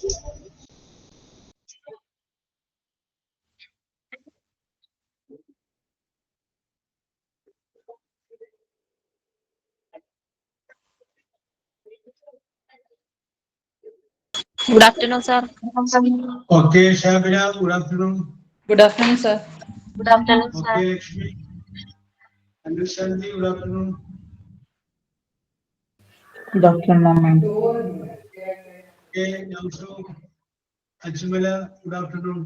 Good afternoon, sir. Okay, Shabina, good afternoon. Good afternoon, sir. Good afternoon, sir. Okay, Lakshmi. Understand good afternoon. Good afternoon. Okay, also Ajmala, good afternoon.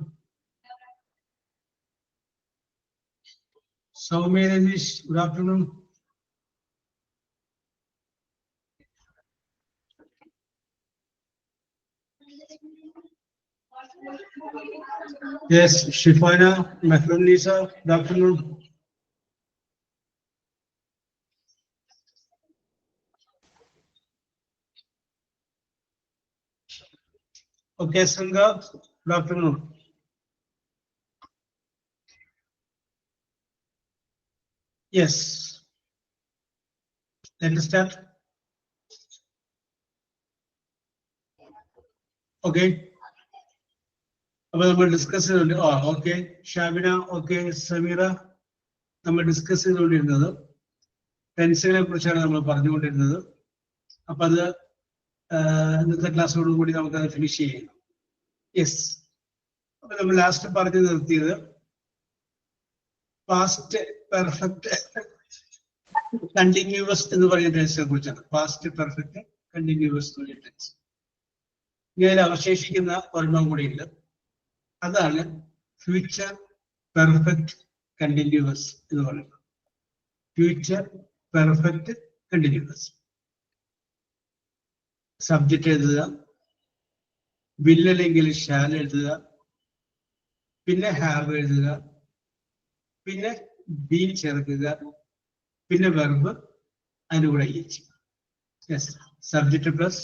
Soumya Rajesh, good afternoon. Yes, Shifana, Mahram Nisa, good afternoon. Okay, Sangha, good afternoon. Yes. Let us start. Okay. We discuss it. Oh, okay. Shabina, okay. Samira, we discuss it. Tension കുറിച്ചാണ് നമ്മൾ പറഞ്ഞുകൊണ്ടിരുന്നത്. അപ്പോൾ അത് ഇന്നത്തെ ക്ലാസ്സോട് കൂടി നമുക്ക് അത് finish ചെയ്യാം. യെസ്. അപ്പോൾ നമ്മൾ ലാസ്റ്റ് പറഞ്ഞു നിർത്തിയത് പാസ്റ്റ് പെർഫെക്റ്റ് കണ്ടിന്യൂവസ് എന്ന് പറയുന്ന ടെൻസിനെ കുറിച്ചാണ്. പാസ്റ്റ് പെർഫെക്റ്റ് കണ്ടിന്യൂവസ് എന്ന് പറയുന്ന ടെൻസ്. ഇങ്ങനെ അവശേഷിക്കുന്ന ഒരെണ്ണം കൂടിയുണ്ട്. അതാണ് ഫ്യൂച്ചർ പെർഫെക്റ്റ് കണ്ടിന്യൂവസ് എന്ന് പറയുന്നത്. Future perfect continuous. സബ്ജക്റ്റ് എഴുതുക, വിൽ അല്ലെങ്കിൽ ഷാൽ എഴുതുക, പിന്നെ ഹാവ് എഴുതുക, പിന്നെ ബീൻ ചേർക്കുക, പിന്നെ വെർബ് അതിന് കൂടെ each. Yes, subject plus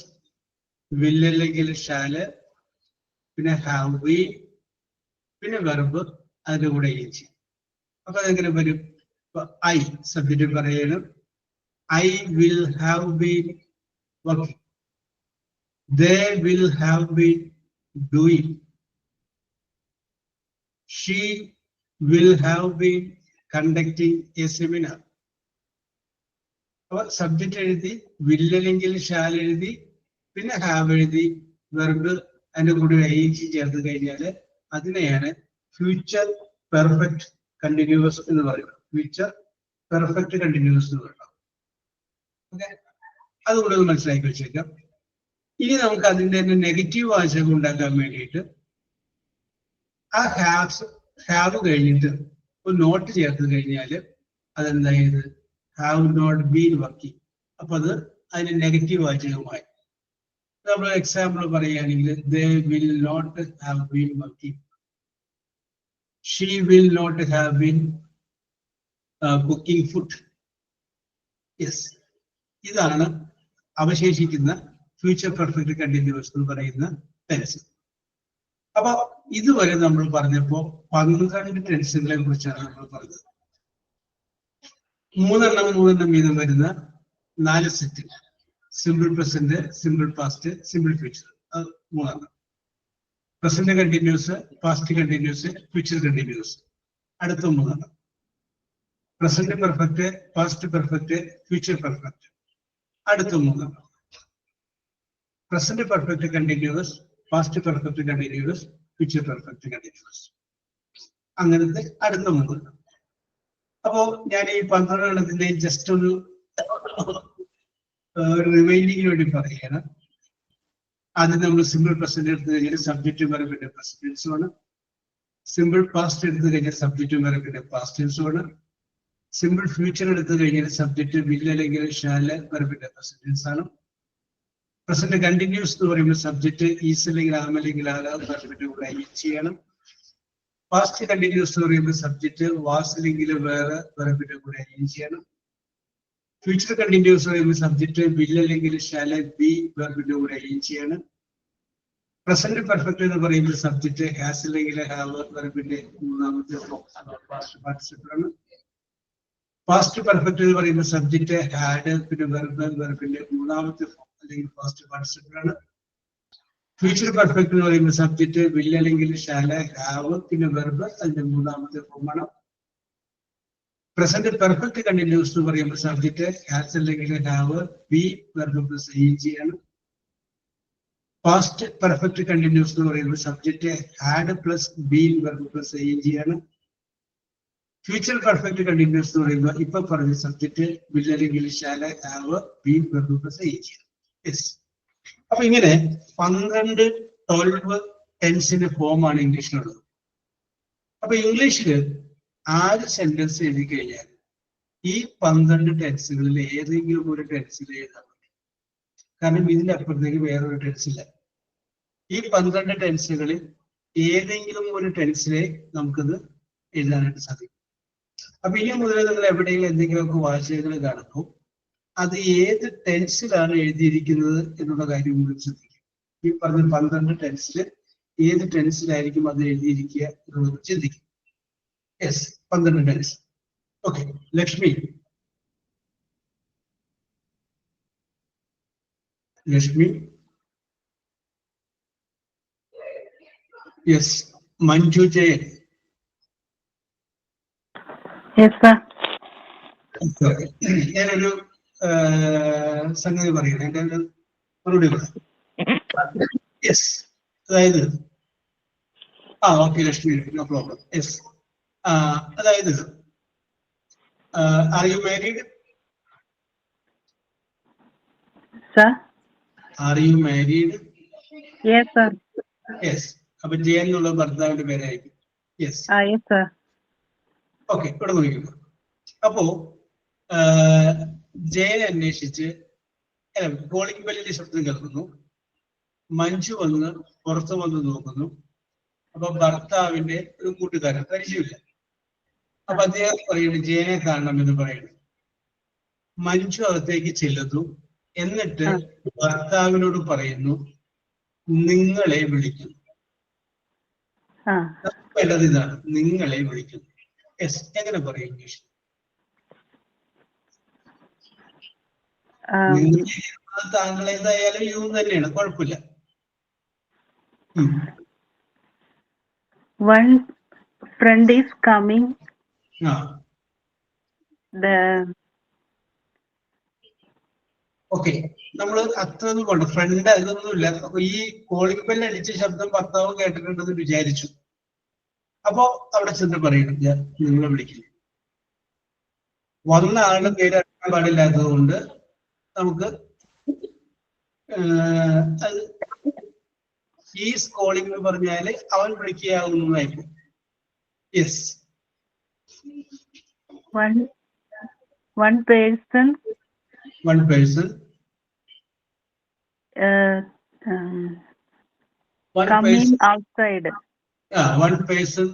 will അല്ലെങ്കിൽ ഷാല്, പിന്നെ ഹാവ് ബീൻ, പിന്നെ വെർബ് അതിന്റെ കൂടെ ഈച്ച്. അപ്പൊ അതെങ്ങനെ വരും? ഐ സബ്ജക്റ്റ് പറയണം, I will have been working. They will have been doing. She will have been conducting a seminar. അപ്പോൾ സബ്ജക്റ്റ് എഴുതി, വിൽ അല്ലെങ്കിൽ ഷാൽ എഴുതി, പിന്നെ ഹാവ് എഴുതി, വെർബ് അതിന്റെ കൂടെ ഐജി ചേർത്ത് കഴിഞ്ഞാൽ അതിനെയാണ് ഫ്യൂച്ചർ പെർഫെക്റ്റ് കണ്ടിന്യൂവസ് എന്ന് പറയുന്നത്. ഫ്യൂച്ചർ പെർഫെക്റ്റ് കണ്ടിന്യൂവസ് എന്ന് പറയുന്നത്. ഓക്കെ, അതുകൂടെ ഒന്ന് മനസ്സിലാക്കി വെച്ചേക്കാം. ഇനി നമുക്ക് അതിന്റെ തന്നെ നെഗറ്റീവ് വാചകം ഉണ്ടാക്കാൻ വേണ്ടിയിട്ട് ആ ഹാവ് കഴിഞ്ഞിട്ട് ഒരു നോട്ട് ചേർത്ത് കഴിഞ്ഞാൽ അതെന്തായത് ഹാവ് നോട്ട് ബീൻ വർക്കിംഗ്. അപ്പൊ അത് അതിന്റെ നെഗറ്റീവ് വാചകമായി. നമ്മൾ എക്സാമ്പിൾ പറയുകയാണെങ്കിൽ they will not have been working, she will not have been cooking food. Yes, ഇതാണ് അവശേഷിക്കുന്ന ഫ്യൂച്ചർ പെർഫെക്റ്റ് കണ്ടിന്യൂസ് എന്ന് പറയുന്ന ടെൻസ്. അപ്പൊ ഇതുവരെ നമ്മൾ പറഞ്ഞപ്പോ 12 ടെൻസുകളെ കുറിച്ചാണ് നമ്മൾ പറഞ്ഞത്. മൂന്നെണ്ണം വീതം വരുന്ന 4 set. Simple present, simple past, simple future. അത് 3. Present continuous, past continuous, future continuous. അടുത്ത 3. Present perfect, past perfect, future perfect. അടുത്ത 3. Present perfect continuous, past perfect continuous, future perfect continuous. അങ്ങനത്തെ അടുത്ത 3. അപ്പോ ഞാൻ ഈ 12 എണ്ണത്തിന്റെ ജസ്റ്റ് ഒരു റിവൈൻഡിങ്ങിന് വേണ്ടി പറയുകയാണ്. ആദ്യം നമ്മൾ സിമ്പിൾ പ്രസന്റ് എടുത്തു കഴിഞ്ഞാൽ സബ്ജക്റ്റും വെർബിന്റെ പ്രസന്റ് ടെൻസുമാണ്. സിമ്പിൾ പാസ്റ്റ് എടുത്തു കഴിഞ്ഞാൽ സബ്ജക്റ്റും വെർബിന്റെ പാസ്റ്റ് ടെൻസുമാണ്. സിമ്പിൾ ഫ്യൂച്ചർ എടുത്തു കഴിഞ്ഞാൽ സബ്ജക്റ്റ് വിൽ അല്ലെങ്കിൽ ഷാല് വെർബിന്റെ പ്രസന്റ് ടെൻസ് ആണ്. പ്രസന്റ് കണ്ടിന്യൂസ് എന്ന് പറയുമ്പോൾ സബ്ജക്റ്റ് ഈസ് അല്ലെങ്കിൽ ആം അല്ലെങ്കിൽ വെർബിന്റെ കൂടെ ചെയ്യണം. പാസ്റ്റ് കണ്ടിന്യൂസ് എന്ന് പറയുമ്പോൾ സബ്ജക്റ്റ് വാസ് അല്ലെങ്കിൽ വേറെ വെർബിന്റെ കൂടെ ചെയ്യണം. ഫ്യൂച്ചർ കണ്ടിന്യൂസ് എന്ന് പറയുമ്പോൾ സബ്ജക്റ്റ് വിൽ അല്ലെങ്കിൽ ഷാൽ ബി വെർബിന്റെ കൂടെ ചെയ്യണം. പ്രസന്റ് പെർഫെക്റ്റ് എന്ന് പറയുമ്പോൾ സബ്ജക്റ്റ് ഹാസ് അല്ലെങ്കിൽ ഹാവ് വെർബിന്റെ മൂന്നാമത്തെ പാസ്റ്റ് പാർട്ടിസിപ്പിൾ ആണ്. പാസ്റ്റ് പെർഫെക്റ്റ് എന്ന് പറയുമ്പോൾ സബ്ജക്റ്റ് ഹാഡ് പിന്നെ വെർബിന്റെ മൂന്നാമത്തെ അല്ലെങ്കിൽ പാസ്റ്റ് പാർട്ടിസിപ്പിൾ ആണ്. ഫ്യൂച്ചർ പെർഫെക്റ്റ് എന്ന് പറയുന്ന സബ്ജക്റ്റ് വിൽ അല്ലെങ്കിൽ ഷാല് ഹാവ് പിന്നെ വെർബ് അതിന്റെ മൂന്നാമത്തെ ഫോമാണ്. പ്രസന്റ് പെർഫെക്റ്റ് കണ്ടിന്യൂസ് എന്ന് പറയുന്ന സബ്ജക്റ്റ് ഹാസ് അല്ലെങ്കിൽ have be verb plus E ആണ്. പാസ്റ്റ് പെർഫെക്റ്റ് കണ്ടിന്യൂസ് എന്ന് പറയുന്ന subject had plus been verb plus E ആണ്. ഫ്യൂച്ചർ പെർഫെക്റ്റ് കണ്ടിന്യൂസ് എന്ന് പറയുമ്പോൾ ഇപ്പൊ പറഞ്ഞ സബ്ജക്റ്റ് വിൽ അല്ലെങ്കിൽ shall have been verb plus E ആണ്. യെസ്. അപ്പൊ ഇങ്ങനെ 12 ടെൻസിന്റെ ഫോമാണ് ഇംഗ്ലീഷിലുള്ളത്. അപ്പൊ ഇംഗ്ലീഷില് 6 സെന്റൻസ് എഴുതി കഴിഞ്ഞാൽ ഈ 12 ടെൻസുകളിൽ ഏതെങ്കിലും ഒരു ടെൻസിൽ എഴുതാൻ പറ്റും. കാരണം ഇതിന്റെ അപ്പുറത്തേക്ക് വേറൊരു ടെൻസില്ല. ഈ 12 ടെൻസുകളിൽ ഏതെങ്കിലും ഒരു ടെൻസിലെ നമുക്കത് എഴുതാനായിട്ട് സാധിക്കും. അപ്പൊ ഇനി മുതൽ നിങ്ങൾ എവിടെയെങ്കിലും എന്തെങ്കിലുമൊക്കെ വാചകങ്ങൾ കാണുമ്പോൾ അത് ഏത് ടെൻസിലാണ് എഴുതിയിരിക്കുന്നത് എന്നുള്ള കാര്യം കൂടി ശ്രദ്ധിക്കുക. ഈ പറഞ്ഞ 12 ടെൻസിൽ ഏത് ടെൻസിലായിരിക്കും അത് എഴുതിയിരിക്കുക എന്നുള്ളത് ചിന്തിക്കും. Yes, 12 tense. Okay, Lakshmi. Yes. Manju Jayan. ഞാനൊരു സംഗതി പറയുന്നത് എന്റെ ഒരു മറുപടി പറയാം. യെസ്, അതായത് okay Lakshmi, no problem. Yes, അതായത് are you married? Are you married? Yes. അപ്പൊ ജയൻ എന്നുള്ള ഭർത്താവിന്റെ പേരായിരിക്കും. യെസ്. ഓക്കെ, ഇവിടെ നോക്കിക്കോ. അപ്പോ ജയൻ അന്വേഷിച്ച് കോളിംഗ് ബെല്ലിന്റെ ശബ്ദം കേൾക്കുന്നു. മഞ്ജു വന്ന് പുറത്തു വന്ന് നോക്കുന്നു. അപ്പൊ ഭർത്താവിന്റെ ഒരു കൂട്ടുകാരൻ, പരിചയമില്ല. അപ്പൊ അദ്ദേഹം പറയുന്നു ജയനെ കാണണം എന്ന് പറയുന്നു. മഞ്ജു അകത്തേക്ക് ചെല്ലുന്നു. എന്നിട്ട് ഭർത്താവിനോട് പറയുന്നു നിങ്ങളെ വിളിക്കുന്നു. ഇതാണ് നിങ്ങളെ വിളിക്കുന്നു. യെസ്, എങ്ങനെ പറയും ഇംഗ്ലീഷ്? താങ്കൾ ഏതായാലും യു തന്നെയാണ്, കുഴപ്പമില്ല. One friend is coming. Okay, നമ്മള് അത്രയൊന്നും കൊണ്ട് ഫ്രണ്ട് അതൊന്നുമില്ല. അപ്പൊ ഈ കോളിംഗ് ബെല്ല് അടിച്ച ശബ്ദം ഭർത്താവ് കേട്ടിട്ടുണ്ടെന്ന് വിചാരിച്ചു. അപ്പോ അവിടെ ചെന്ന് പറയുന്നു നിങ്ങളെ വിളിക്കുന്നു. വന്ന ആളുടെ പേര് അറിയാൻ പാടില്ലാത്തത് കൊണ്ട് നമുക്ക് അത് ഈസ് കോളിംഗ് എന്ന് പറഞ്ഞാല് അവൻ വിളിക്കാവുന്നതായിരിക്കും. Yes. One person coming outside. One person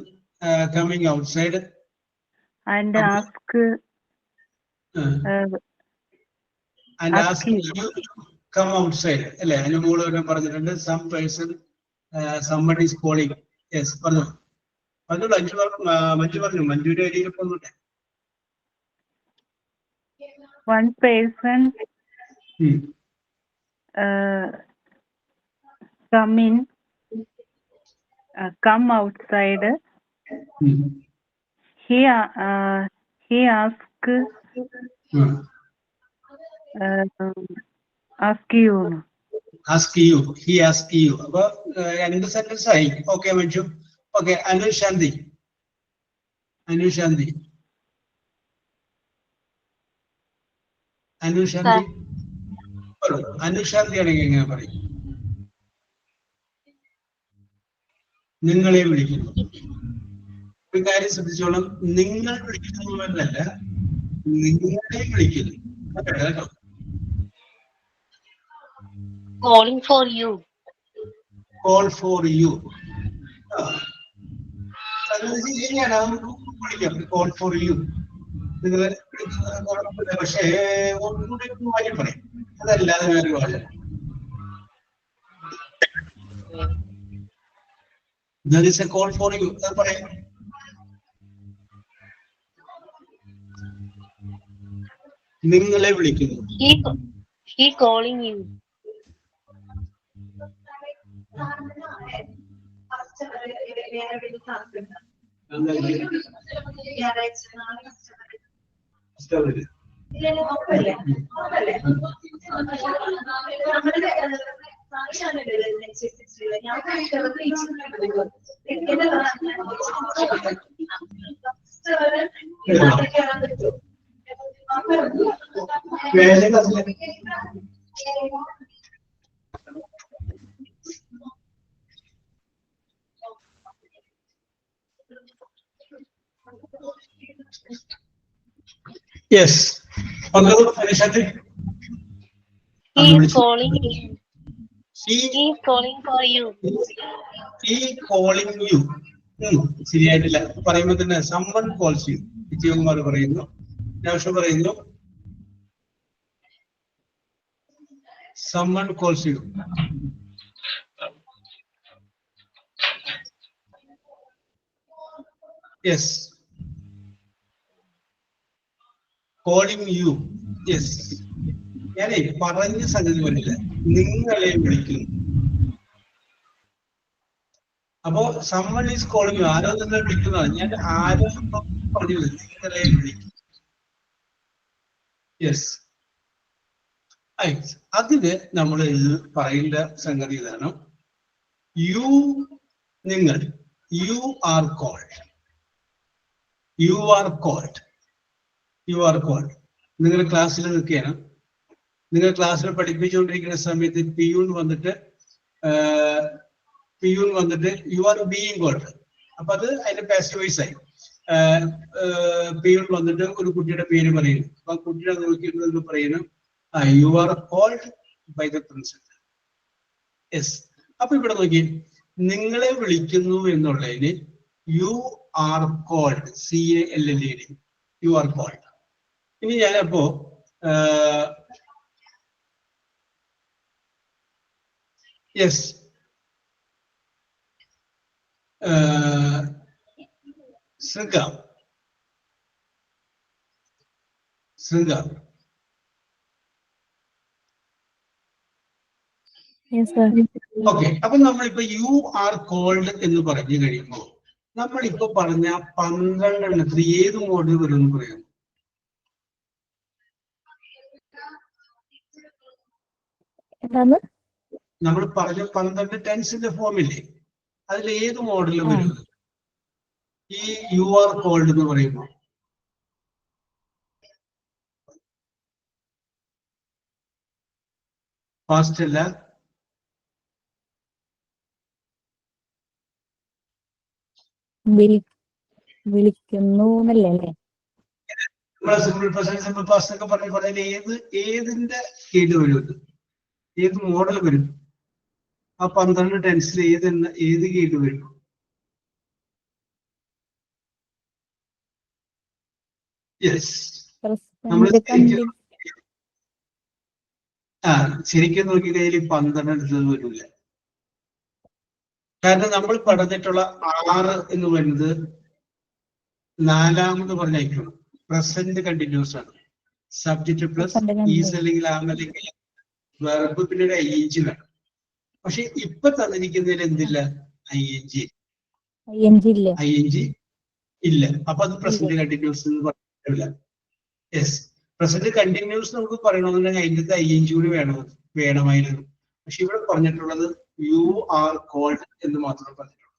coming outside and ask you to come outside. അല്ലേ? അതിന് മുകളിൽ പറഞ്ഞിട്ടുണ്ട് some person somebody is calling. Yes, പറഞ്ഞു. മഞ്ജു പറഞ്ഞു. മഞ്ജുവിന്റെ അരിയിൽ പോന്നിട്ടെ. One person come outside. He ask you. He ask you. അപ്പൊ രണ്ട് sentence ആയി. ഓക്കെ മഞ്ജു. ഓക്കെ, അനുശാന്തി. അനുശാന്തിയാണ് എങ്ങനെ പറയും? നിങ്ങളെ വിളിക്കുന്നു. ഒരു കാര്യം ശ്രദ്ധിച്ചോളം, നിങ്ങൾ വിളിക്കുന്നു എന്നല്ല, നിങ്ങളെ വിളിക്കുന്നു. കേട്ടോ? Calling for you. Call for you. Call for you. നിങ്ങളെ പക്ഷേ ഒന്നുകൂടി മാറ്റി പറയും. അതല്ലാതെ വേറെ വാചകം. There is a call for you. അത് പറയാം. നിങ്ങളെ വിളിക്കുന്നു. He calling you. Yes. He is calling you. He is calling for you. He calling you. ശരിയായിട്ടില്ല പറയുമ്പോൾ തന്നെ someone calls you. വിജയകുമാർ പറയുന്നു, നൗഷ പറയുന്നു someone calls you. Yes. Calling you. Yes. ഞാനേ പറഞ്ഞ സംഗതി വരില്ല, നിങ്ങളെ വിളിക്കുന്നു. അപ്പോ someone is calling you. ആരോ നിങ്ങളെ വിളിക്കുന്നതാണ്. ഞാൻ ആരോ പറഞ്ഞില്ല, നിങ്ങളെ വിളിക്കും. യെസ്. അതിന് നമ്മൾ പറയേണ്ട സംഗതി ഇതാണ്. യു, നിങ്ങൾ, you are called. You are called. You are called. നിങ്ങൾ ക്ലാസ്സിൽ നിൽക്കുകയാണ്. നിങ്ങൾ ക്ലാസ്സിൽ പഠിപ്പിച്ചുകൊണ്ടിരിക്കുന്ന സമയത്ത് പിയൂൺ വന്നിട്ട് യു ആർ ബീയിങ് കോൾഡ്. അപ്പൊ അത് അതിന്റെ പാസീവ് വോയിസ് ആയി. പിയൂൺ വന്നിട്ട് ഒരു കുട്ടിയുടെ പേര് പറയുന്നു. അപ്പൊ കുട്ടിയുടെ നോക്കിയിട്ട് പറയുന്നു you are called by the principal. Yes. അപ്പൊ ഇവിടെ നോക്കി, നിങ്ങളെ വിളിക്കുന്നു എന്നുള്ളതിന് you are called, CALLED, you are called. ഇനി ഞാനപ്പോ യെസ് ശൃംഗ ഓക്കെ. അപ്പൊ നമ്മളിപ്പോ യു ആർ കോൾഡ് എന്ന് പറഞ്ഞു കഴിയുമ്പോ നമ്മളിപ്പോ പറഞ്ഞ 12 എണ്ണത്തിൽ ഏത് മോഡിൽ വരുമെന്ന് പറയാം? നമ്മൾ പറഞ്ഞ 12 ടെൻസിന്റെ ഫോമില്ലേ, അതിൽ ഏത് മോഡൽ വരും ഈ യു ആർ കോൾഡ് എന്ന് പറയുമ്പോ? ഫാസ്റ്റ് അല്ല, വിളിക്കുന്നു എന്നല്ലേ? നമ്മളെ സിമ്പിൾ പ്രസന്റ്, സിമ്പിൾ പാസ്റ്റ് ഒക്കെ പറഞ്ഞ ഏതിന്റെ കീഴിൽ വരും? ഏത് മോഡൽ വരും? ആ 12 ടെൻസിൽ ഏത് കീഴിൽ വരും? യെസ്. നമ്മൾ ശരിക്കും നോക്കി കഴിഞ്ഞാൽ 12 എടുത്തത് വരില്ല. കാരണം നമ്മൾ പറഞ്ഞിട്ടുള്ള 6 എന്ന് പറയുന്നത് 4ാമത് പറഞ്ഞേക്കണം പ്രസന്റ് കണ്ടിന്യൂസ് ആണ്. സബ്ജക്ട് പ്ലസ് ഈസ് അല്ലെങ്കിൽ ആം അല്ലെങ്കിൽ വെർബ് പിന്നെ ING വേണം. പക്ഷെ ഇപ്പൊ തന്നിരിക്കുന്നതിൽ എന്തില്ല? ING ഇല്ല. അപ്പൊ അത് പ്രസന്റ് കണ്ടിന്യൂസ് എന്ന് പറഞ്ഞില്ല. യെസ്. പ്രസന്റ് കണ്ടിന്യൂസ് നമുക്ക് പറയണമെന്നുണ്ടെങ്കിൽ അതിൻ്റെ ING കൂടി വേണമായിരുന്നു. പക്ഷെ ഇവിടെ പറഞ്ഞിട്ടുള്ളത് യു ആർ കോൾഡ് എന്ന് മാത്രം പറഞ്ഞിട്ടുള്ളൂ.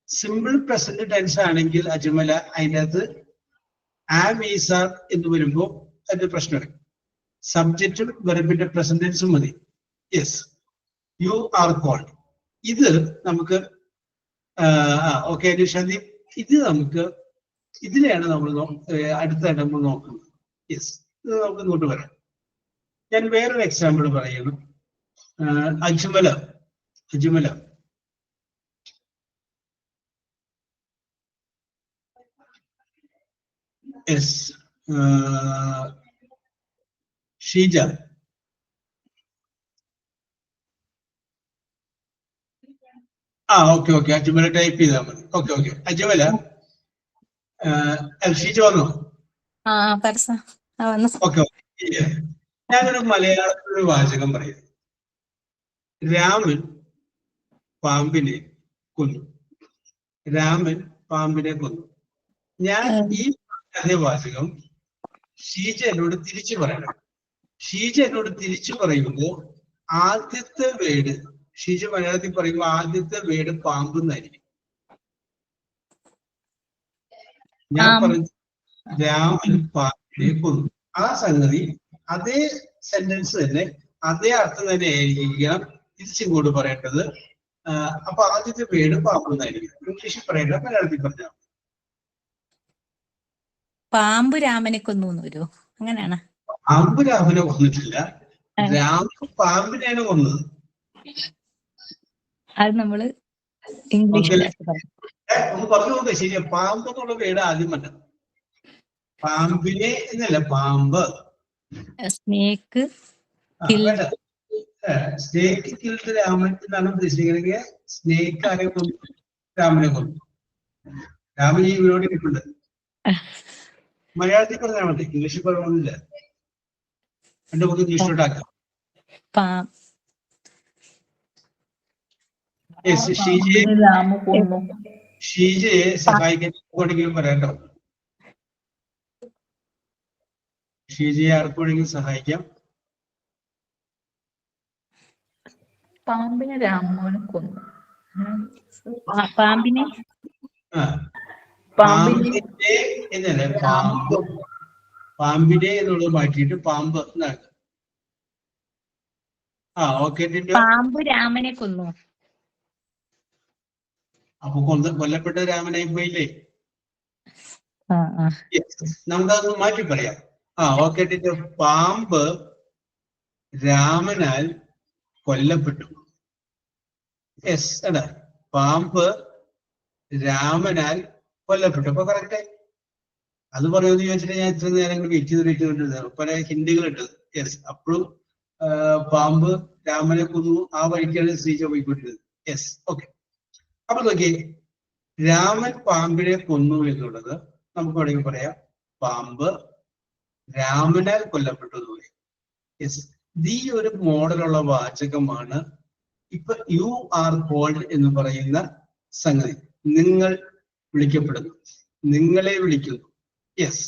സിമ്പിൾ പ്രസന്റ് ടെൻസ് ആണെങ്കിൽ അജ്മല അതിൻ്റെ അകത്ത് ആം, ഈസ്, ആർ എന്ന് വരുമ്പോ അതിന്റെ പ്രശ്നമാണ്. സബ്ജക്റ്റും വെർബിന്റെ പ്രസന്റ് ടെൻസും മതി. യെസ്. You are called. ഇത് നമുക്ക് ഓക്കെ അനുശാന്തി, ഇത് നമുക്ക് ഇതിനെയാണ് നമ്മൾ അടുത്തായിട്ട് നമ്മൾ നോക്കുന്നത്. യെസ്. ഇത് നമുക്ക് ഇങ്ങോട്ട് വരാം. ഞാൻ വേറൊരു എക്സാമ്പിൾ പറയുന്നു. Ajmala yes. Sheeja okay Ajmala type ചെയ്താൽ മതി. ഓക്കെ അജ്മല. ഷീജ വന്നോ? ഓക്കെ. ഞാനൊരു മലയാളത്തിലൊരു വാചകം പറയും. രാമൻ പാമ്പിനെ കൊന്നു. രാമൻ പാമ്പിനെ കൊന്നു. ഞാൻ ഈ അതേ വാചകം ഷീജ എന്നോട് തിരിച്ചു പറയണം. ഷീജ എന്നോട് തിരിച്ചു പറയുമ്പോൾ ആദ്യത്തെ വേർഡ്, ഷീജ മലയാളത്തിൽ പറയുമ്പോൾ ആദ്യത്തെ വേർഡ് പാമ്പ് എന്നായിരിക്കും. ഞാൻ പറഞ്ഞു രാമൻ പാമ്പിനെ കൊന്നു. ആ സംഗതി അതേ സെന്റൻസ് തന്നെ അതേ അർത്ഥം തന്നെ ആയിരിക്കണം തിരിച്ചിങ്ങോട്ട് പറയേണ്ടത്. അപ്പൊ ആദ്യത്തെ വേർഡ് പാമ്പ് എന്നായിരിക്കും. ഇംഗ്ലീഷിൽ പറയേണ്ട മലയാളത്തിൽ പറഞ്ഞാൽ പാമ്പ് രാമനെ കൊന്നു വരൂ, അങ്ങനെയാണ്. പാമ്പ് രാമനെ കൊന്നിട്ടില്ല, രാമൻ പാമ്പിനെയാണ് കൊന്നത്. അത് നമ്മള് ഇംഗ്ലീഷിലാക്കി പറഞ്ഞു. ഒന്ന് പറഞ്ഞു നോക്കുക. ശരിയാ, പാമ്പ് എന്നുള്ള വേർഡ് ആദ്യം വന്നത്. പാമ്പിനെ എന്നല്ല, പാമ്പ്. സ്നേക്ക് സ്നേക്ക് കിൽഡ് രാമൻ എന്നാണ് ഉദ്ദേശിക്കുന്നത്. സ്നേക്ക് ആരെ കൊന്നു? രാമനെ കൊന്നു. രാമൻ ഈ വീടോട് ഇരിപ്പുണ്ട്. മലയാളത്തിൽ പറഞ്ഞാൽ മതി, ഇംഗ്ലീഷിൽ പറയണമെന്നില്ല. എന്റെ നമുക്ക് ഇംഗ്ലീഷിലോട്ടാക്കാം. ഷീജയെ സഹായിക്കാൻ ആർക്കെങ്കിലും പറയാട്ടോ? ഷീജയെ ആർക്കെങ്കിലും സഹായിക്കാം? പാമ്പിനെ രാമനെ കൊന്നു. പാമ്പിനെ പാമ്പിനെ എന്നല്ലേ, പാമ്പ്. പാമ്പിനെ എന്നുള്ളത് മാറ്റിയിട്ട് പാമ്പ് എന്നാണ്. ഓക്കെ. പാമ്പ് രാമനെ കൊന്നു. അപ്പൊ കൊല്ലപ്പെട്ട രാമനായി പോയില്ലേ? നമുക്കതൊന്ന് മാറ്റി പറയാം. Okay teacher. പാമ്പ് രാമനാൽ കൊല്ലപ്പെട്ടു. യെസ് അടാ, പാമ്പ് രാമനാൽ കൊല്ലപ്പെട്ടു. അപ്പൊ കറക്റ്റ്. അത് പറയുമെന്ന് ചോദിച്ചിട്ട് ഞാൻ ഇത്ര നേരം വെയിറ്റ് ചെയ്തിട്ടുണ്ട്. പല ഹിന്ദികളുണ്ട്. യെസ്, അപ്പോഴും പാമ്പ് രാമനെ കൊന്നു. ആ വഴിക്കാണ് ശ്രീജ പോയിക്കൊണ്ടിരുന്നത്. Yes, okay. അപ്പൊ നോക്കിയേ, രാമൻ പാമ്പിനെ കൊന്നു എന്നുള്ളത് നമുക്ക് വേണമെങ്കിൽ പറയാം പാമ്പ് രാമനാൽ കൊല്ലപ്പെട്ടു എന്ന് പറയും. യെസ്, ഈ ഒരു മോഡലുള്ള വാചകമാണ് ഇപ്പൊ യു ആർ കോൾഡ് എന്ന് പറയുന്ന സംഗതി. നിങ്ങൾ വിളിക്കപ്പെടുന്നു, നിങ്ങളെ വിളിക്കുന്നു. Yes,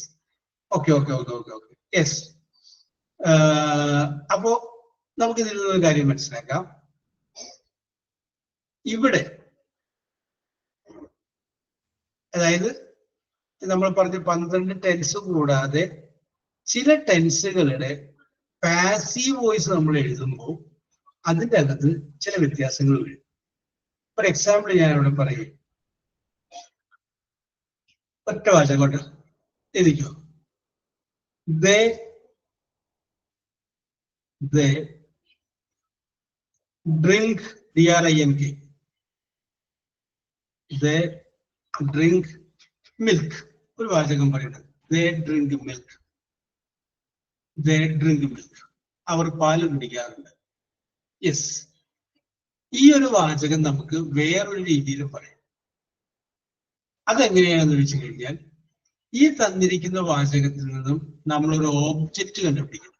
okay okay okay okay okay. Yes, അപ്പോ നമുക്ക് ഇതിൽ നിന്നൊരു കാര്യം മനസ്സിലാക്കാം. ഇവിടെ അതായത് നമ്മൾ പറഞ്ഞ 12 ടെൻസ് കൂടാതെ ചില ടെൻസുകളുടെ പാസീവ് വോയിസ് നമ്മൾ എഴുതുമ്പോൾ അതിൻ്റെ അകത്ത് ചില വ്യത്യാസങ്ങൾ വരും. ഫോർ എക്സാമ്പിൾ ഞാൻ ഇവിടെ പറയും, ഒറ്റ വാചകം എഴുതിക്കോ. They drink, drink. They drink milk. ഒരു വാചകം പറയുന്നത് they drink milk. They drink milk. അവർ പാല് കുടിക്കാറുണ്ട്. യെസ്, ഈ ഒരു വാചകം നമുക്ക് വേറൊരു രീതിയിൽ പറയാം. അതെങ്ങനെയാണെന്ന് വെച്ച് കഴിഞ്ഞാൽ, ഈ തന്നിരിക്കുന്ന വാചകത്തിൽ നിന്നും നമ്മളൊരു ഓബ്ജക്റ്റ് കണ്ടുപിടിക്കണം.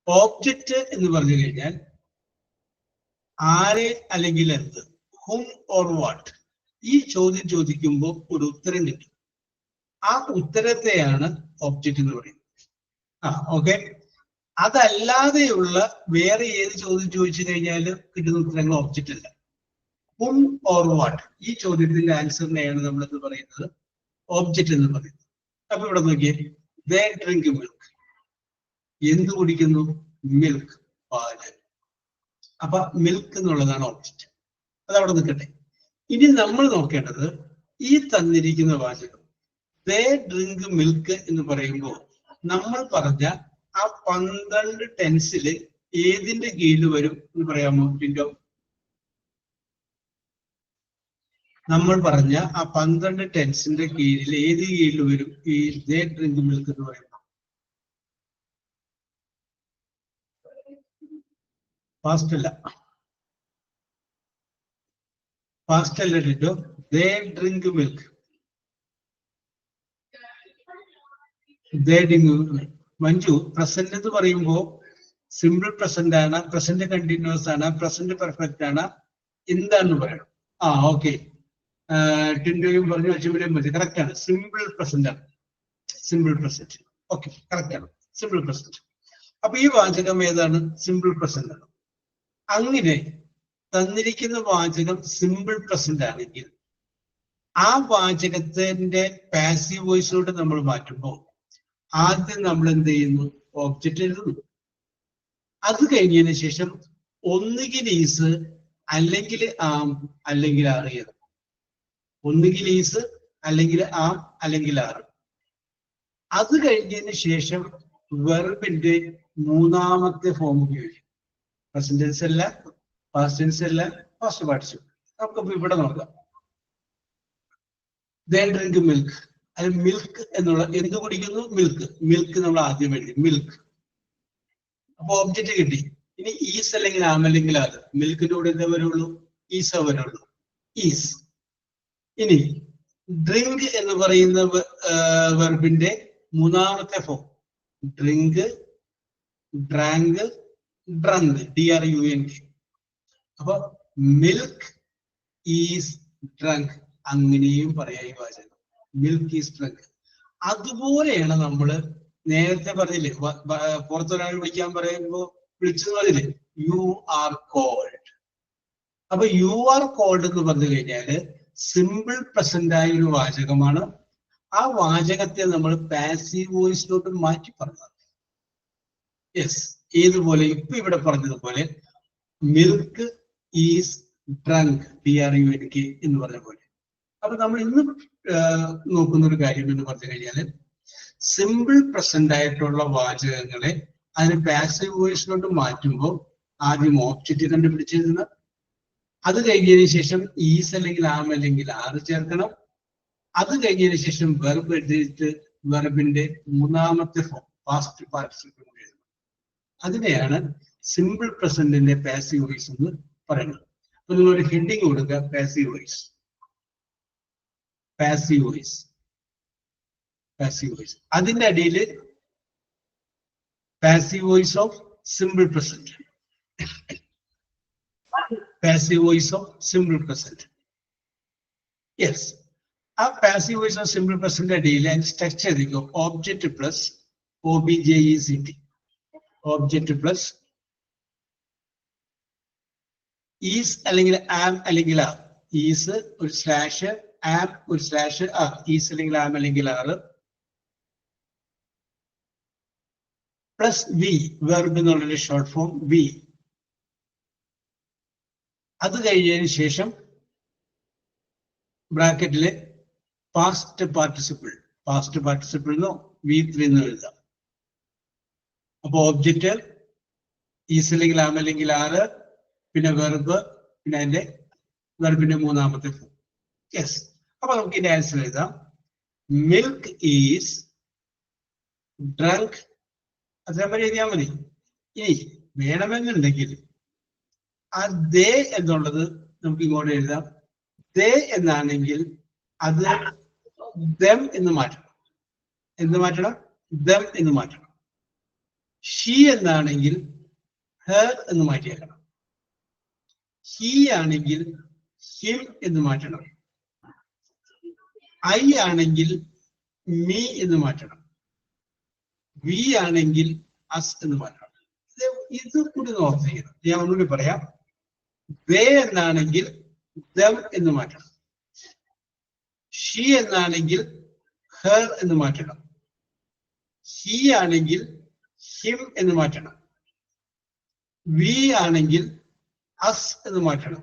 ഓബ്ജക്റ്റ് എന്ന് പറഞ്ഞു കഴിഞ്ഞാൽ ആരെ അല്ലെങ്കിൽ എന്ത്, ഹും ഓർ വാട്ട്. ഈ ചോദ്യം ചോദിക്കുമ്പോൾ ഒരു ഉത്തരം കിട്ടും. ആ ഉത്തരത്തെയാണ് ഓബ്ജക്റ്റ് എന്ന് പറയുന്നത്. ഓക്കെ. അതല്ലാതെയുള്ള വേറെ ഏത് ചോദ്യം ചോദിച്ചു കഴിഞ്ഞാൽ കിട്ടുന്ന ഉത്തരങ്ങൾ ഓബ്ജക്റ്റ് അല്ല. ഹും ഓർ വാട്ട്, ഈ ചോദ്യത്തിന്റെ ആൻസറിനെയാണ് നമ്മൾ എന്ന് പറയുന്നത് ഓബ്ജക്റ്റ് എന്ന് പറയുന്നത്. അപ്പൊ ഇവിടെ നോക്കിയേ, ദേ ഡ്രിങ്ക് മിൽക്ക്. എന്ത് കുടിക്കുന്നു? മിൽക്ക്, പാല്. അപ്പൊ മിൽക്ക് എന്നുള്ളതാണ് ഓബ്ജക്റ്റ്. അതവിടെ നിൽക്കട്ടെ. ഇനി നമ്മൾ നോക്കേണ്ടത് ഈ തന്നിരിക്കുന്ന വാചകം ദേ ഡ്രിങ്ക് മിൽക്ക് എന്ന് പറയുമ്പോൾ നമ്മൾ പറഞ്ഞ ആ 12 ടെൻസിൽ ഏതിന്റെ കീഴിൽ വരും എന്ന് പറയാമോ ടിൻഡോ? നമ്മൾ പറഞ്ഞ ആ 12 ടെൻസിന്റെ കീഴിൽ ഏത് കീഴിൽ വരും ഈ ദേ ഡ്രിങ്ക് മിൽക്ക് എന്ന് പറയുന്നത്? പാസ്റ്റ് അല്ല, പാസ്റ്റ് അല്ല ടിൻഡോ. ദേ ഡ്രിങ്ക് മിൽക്ക്, ദേ ഡ്രിങ്ക്. മഞ്ജു, പ്രസന്റ് എന്ന് പറയുമ്പോൾ സിമ്പിൾ പ്രസന്റ് ആണ്, പ്രസന്റ് കണ്ടിന്യൂസ് ആണ്, പ്രസന്റ് പെർഫെക്റ്റ് ആണ്, എന്താണെന്ന് പറയണം. ഓക്കെ, ടിൻഡോയും പറഞ്ഞു, അച്ചുവിനെയും പറഞ്ഞു. കറക്റ്റ് ആണ്, സിമ്പിൾ പ്രസന്റ് ആണ്. Simple present. ഓക്കെ, കറക്റ്റ് ആണ്, സിമ്പിൾ പ്രസന്റ്. അപ്പൊ ഈ വാചകം ഏതാണ്? സിമ്പിൾ പ്രസന്റ് ആണ്. അങ്ങനെ തന്നിരിക്കുന്ന വാചകം സിമ്പിൾ പ്രസന്റ് ആണെങ്കിൽ ആ വാചകത്തിന്റെ പാസീവ് വോയിസിലോട്ട് നമ്മൾ മാറ്റുമ്പോൾ ആദ്യം നമ്മൾ എന്ത് ചെയ്യുന്നു? ഓബ്ജക്റ്റ് എഴുതുന്നു. അത് കഴിഞ്ഞതിന് ശേഷം ഒന്നുകിൽ ഈസ്, അല്ലെങ്കിൽ ആം, അല്ലെങ്കിൽ ആർ ചെയ്യണം. ഒന്നുകിൽ ഈസ്, അല്ലെങ്കിൽ ആം, അല്ലെങ്കിൽ ആർ. അത് കഴിഞ്ഞതിന് ശേഷം വെർബിന്റെ മൂന്നാമത്തെ ഫോം ഉപയോഗിക്കും. പ്രസന്റ് ടെൻസ് അല്ല, പാസ്റ്റ് ടെൻസ് അല്ല, പാസ്റ്റ് പാർട്ടിസിപ്പിൾ. നമുക്കിപ്പോ ഇവിടെ നോക്കാം. They drink milk. അത് മിൽക്ക് എന്നുള്ള എന്ത് കുടിക്കുന്നു? മിൽക്ക്. മിൽക്ക് നമ്മൾ ആദ്യം എഴുതി, മിൽക്ക്. അപ്പൊ ഓബ്ജക്റ്റ് കിട്ടി. ഇനി ഈസ് അല്ലെങ്കിൽ ആം അല്ലെങ്കിൽ അത്. മിൽക്കിന്റെ കൂടെ എന്താ വരുള്ളൂ? ഈസ് വരുള്ളൂ, ഈസ്. ഇനി ഡ്രിങ്ക് എന്ന് പറയുന്ന വെർബിന്റെ മൂന്നാമത്തെ form drink, drank, drunk, DRUNK. അപ്പൊ മിൽക്ക് ഈസ് ഡ്രങ്ക്, അങ്ങനെയും പറയാം ഈ വാചകം. Milk is drunk. അതുപോലെയാണ് നമ്മള് നേരത്തെ പറഞ്ഞില്ലേ, പുറത്തൊരാൾ വിളിക്കാൻ പറയുമ്പോ വിളിച്ചത് പറഞ്ഞില്ലേ, യു ആർ കോൾഡ്. അപ്പൊ യു ആർ കോൾഡ് എന്ന് പറഞ്ഞു കഴിഞ്ഞാല് സിമ്പിൾ പ്രസന്റ് ആയ ഒരു വാചകമാണ്. ആ വാചകത്തെ നമ്മൾ പാസീവ് വോയിസിലോട്ട് മാറ്റി പറഞ്ഞത്. യെസ്, ഏതുപോലെ ഇപ്പൊ ഇവിടെ പറഞ്ഞതുപോലെ മിൽക്ക് ഈസ് ഡ്രങ്ക്, DRUNK എന്ന് പറഞ്ഞ പോലെ. അപ്പൊ നമ്മൾ ഇന്ന് നോക്കുന്ന ഒരു കാര്യം എന്ന് പറഞ്ഞു കഴിഞ്ഞാല് സിമ്പിൾ പ്രസന്റ് ആയിട്ടുള്ള വാചകങ്ങളെ അതിന് പാസീവ് വോയിസിലോട്ട് മാറ്റുമ്പോൾ ആദ്യം ഓബ്ജക്റ്റ് കണ്ടുപിടിച്ചിരുന്ന, അത് കഴിഞ്ഞതിന് ശേഷം ഈസ് അല്ലെങ്കിൽ ആം അല്ലെങ്കിൽ ആർ ചേർക്കണം. അത് കഴിഞ്ഞതിന് ശേഷം വെർബ് എടുത്തിട്ട് വെർബിന്റെ മൂന്നാമത്തെ ഫോം പാസ്റ്റ് പാർട്ടിസിപ്പിൾ എഴുതണം. അതിനെയാണ് സിമ്പിൾ പ്രസന്റിന്റെ പാസീവ് വോയിസ് എന്ന് പറയുന്നത്. അപ്പൊ നിങ്ങളൊരു ഹെഡിങ് കൊടുക്കുക, passive voice. Passive voice, passive voice. അതിന്റെ അടിയിൽ passive voice of simple present, passive voice of simple present. Yes, ആ passive voice of simple present അടിയിൽ അതിന് സ്ട്രക്ചർ ചെയ്തിരിക്കും. Object plus OBJECT, object plus is അല്ലെങ്കിൽ ആം അല്ലെങ്കിൽ are. Is ഒരു slash, am ഒരു സ്ലാഷ്, ആർ. ഈസ് അല്ലെങ്കിൽ am അല്ലെങ്കിൽ ആർ പ്ലസ് വി, വെർബ് എന്നുള്ളൊരു ഷോർട്ട് ഫോം വി. അത് കഴിഞ്ഞതിന് ശേഷം ബ്രാക്കറ്റില് പാസ്റ്റ് പാർട്ടിസിപ്പിൾ, പാസ്റ്റ് പാർട്ടിസിപ്പിൾ എന്നോ V3 എന്ന് എഴുതാം. അപ്പൊ ഓബ്ജക്റ്റ് ഈസ് അല്ലെങ്കിൽ ആം അല്ലെങ്കിൽ ആറ്, പിന്നെ വെർബ്, പിന്നെ അതിന്റെ വെർബിന്റെ മൂന്നാമത്തെ ഫോം. യെസ്, അപ്പൊ നമുക്ക് ഇതിന്റെ ആൻസർ എഴുതാം. Milk is drunk. അതേപോലെ എഴുതിയാൽ മതി. ഇനി വേണമെന്നുണ്ടെങ്കിൽ ആ ദേ എന്നുള്ളത് നമുക്ക് ഇങ്ങോട്ട് എഴുതാം. ദേ എന്നാണെങ്കിൽ അത് ദം എന്ന് മാറ്റണം. എന്ത് മാറ്റണം? ദം എന്ന് മാറ്റണം. ഷീ എന്നാണെങ്കിൽ ഹെർ എന്ന് മാറ്റിയേക്കണം. ഹീ ആണെങ്കിൽ ഹിം എന്ന് മാറ്റണം. ഐ ആണെങ്കിൽ മീ എന്ന് മാറ്റണം. വി ആണെങ്കിൽ അസ് എന്ന് മാറ്റണം. ഇത് കൂടി ഓർത്ത് ചെയ്യണം. ഞാൻ ഒന്നുകൂടി പറയാം. ദേ എന്നാണെങ്കിൽ ദം എന്ന് മാറ്റണം. ഷീ എന്നാണെങ്കിൽ ഹെർ എന്ന് മാറ്റണം. ഹി ആണെങ്കിൽ ഹിം എന്ന് മാറ്റണം. വി ആണെങ്കിൽ അസ് എന്ന് മാറ്റണം.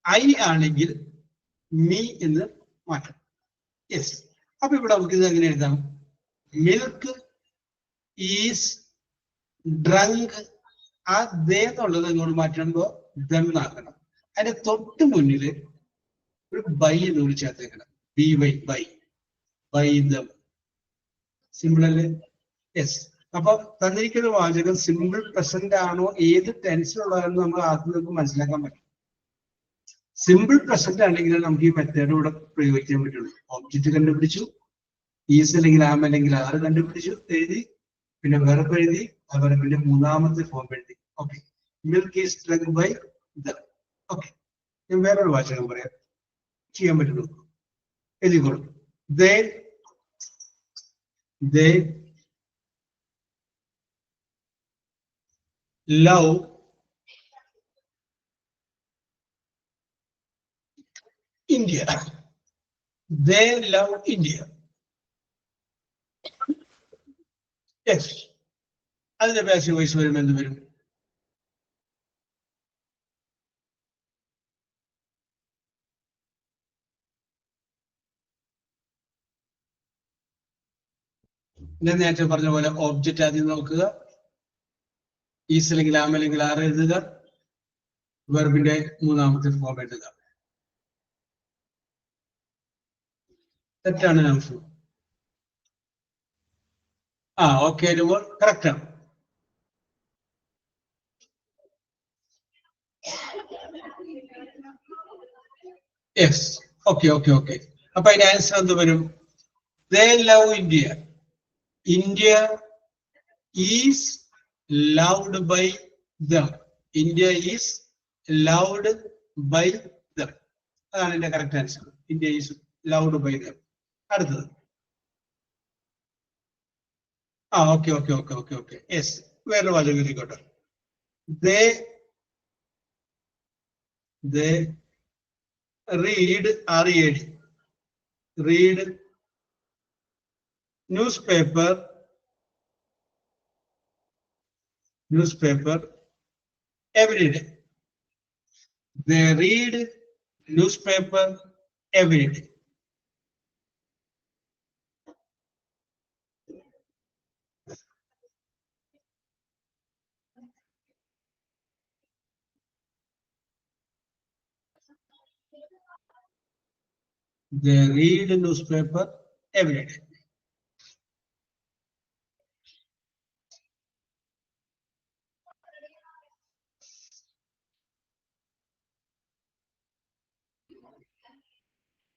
ഐ ആണെങ്കിൽ മീ എന്ന് മാറ്റണം. യെസ്, അപ്പൊ ഇവിടെ നമുക്ക് ഇത് എങ്ങനെ എഴുതാം? Milk is drunk. ആ ദേ എന്നുള്ളത് ഇങ്ങോട്ട് മാറ്റുമ്പോ ദം ആക്കണം. അതിന്റെ തൊട്ട് മുന്നില് ഒരു ബൈ എന്ന് കൂടി ചേർത്തേക്കണം. BY, by, by them. Simple അല്ലേ? യെസ്. അപ്പൊ തന്നിരിക്കുന്ന വാചകം സിമ്പിൾ പ്രസന്റ് ആണോ ഏത് ടെൻസിലുള്ളതെന്ന് നമ്മൾ ആദ്യം നമുക്ക് മനസ്സിലാക്കാൻ പറ്റും. സിമ്പിൾ പ്രസന്റ് ആണെങ്കിൽ നമുക്ക് ഈ മെത്തേഡ് ഇവിടെ പ്രയോഗിക്കാൻ പറ്റുള്ളൂ. ഓബ്ജക്റ്റ് കണ്ടുപിടിച്ചു, ഈസ് അല്ലെങ്കിൽ ആം അല്ലെങ്കിൽ ആർ കണ്ടുപിടിച്ചു, എഴുതി, പിന്നെ വെർബ് എഴുതി, ആ വെർബിന്റെ മൂന്നാമത്തെ ഫോം എഴുതി. Okay, milk is drunk by them. Okay, ഞാൻ വേറൊരു വാചകം പറയാം, ചെയ്യാൻ പറ്റുന്നു. എഴുതിക്കോളൂ. They love India. They love India. Yes. അതിന്റെ പാസീവ് വോയിസ് വരുമ്പോൾ എന്ത് വരും? ഞാൻ നേരത്തെ പറഞ്ഞ പോലെ ഓബ്ജക്റ്റ് ആദ്യം നോക്കുക, ഈസ് അല്ലെങ്കിൽ ആം അല്ലെങ്കിൽ ആർ എഴുതുക, വെർബിന്റെ മൂന്നാമത്തെ ഫോം എഴുതുക. തെറ്റാണ് ആൻസർ. ഓക്കെ, കറക്റ്റ് ആണ്. Yes, okay okay okay. അപ്പൊ അതിന്റെ ആൻസർ എന്ത് വരും? They love India. India is loved by them. India is loved by them. അതാണ് എന്റെ correct answer. India is loved by them. അടുത്തത്. Okay okay okay okay okay. Yes, വേറെ വാചകം എഴുതിക്കോട്ടെ. They read, READ, read newspaper every day. They read newspaper every day. They read newspaper every day.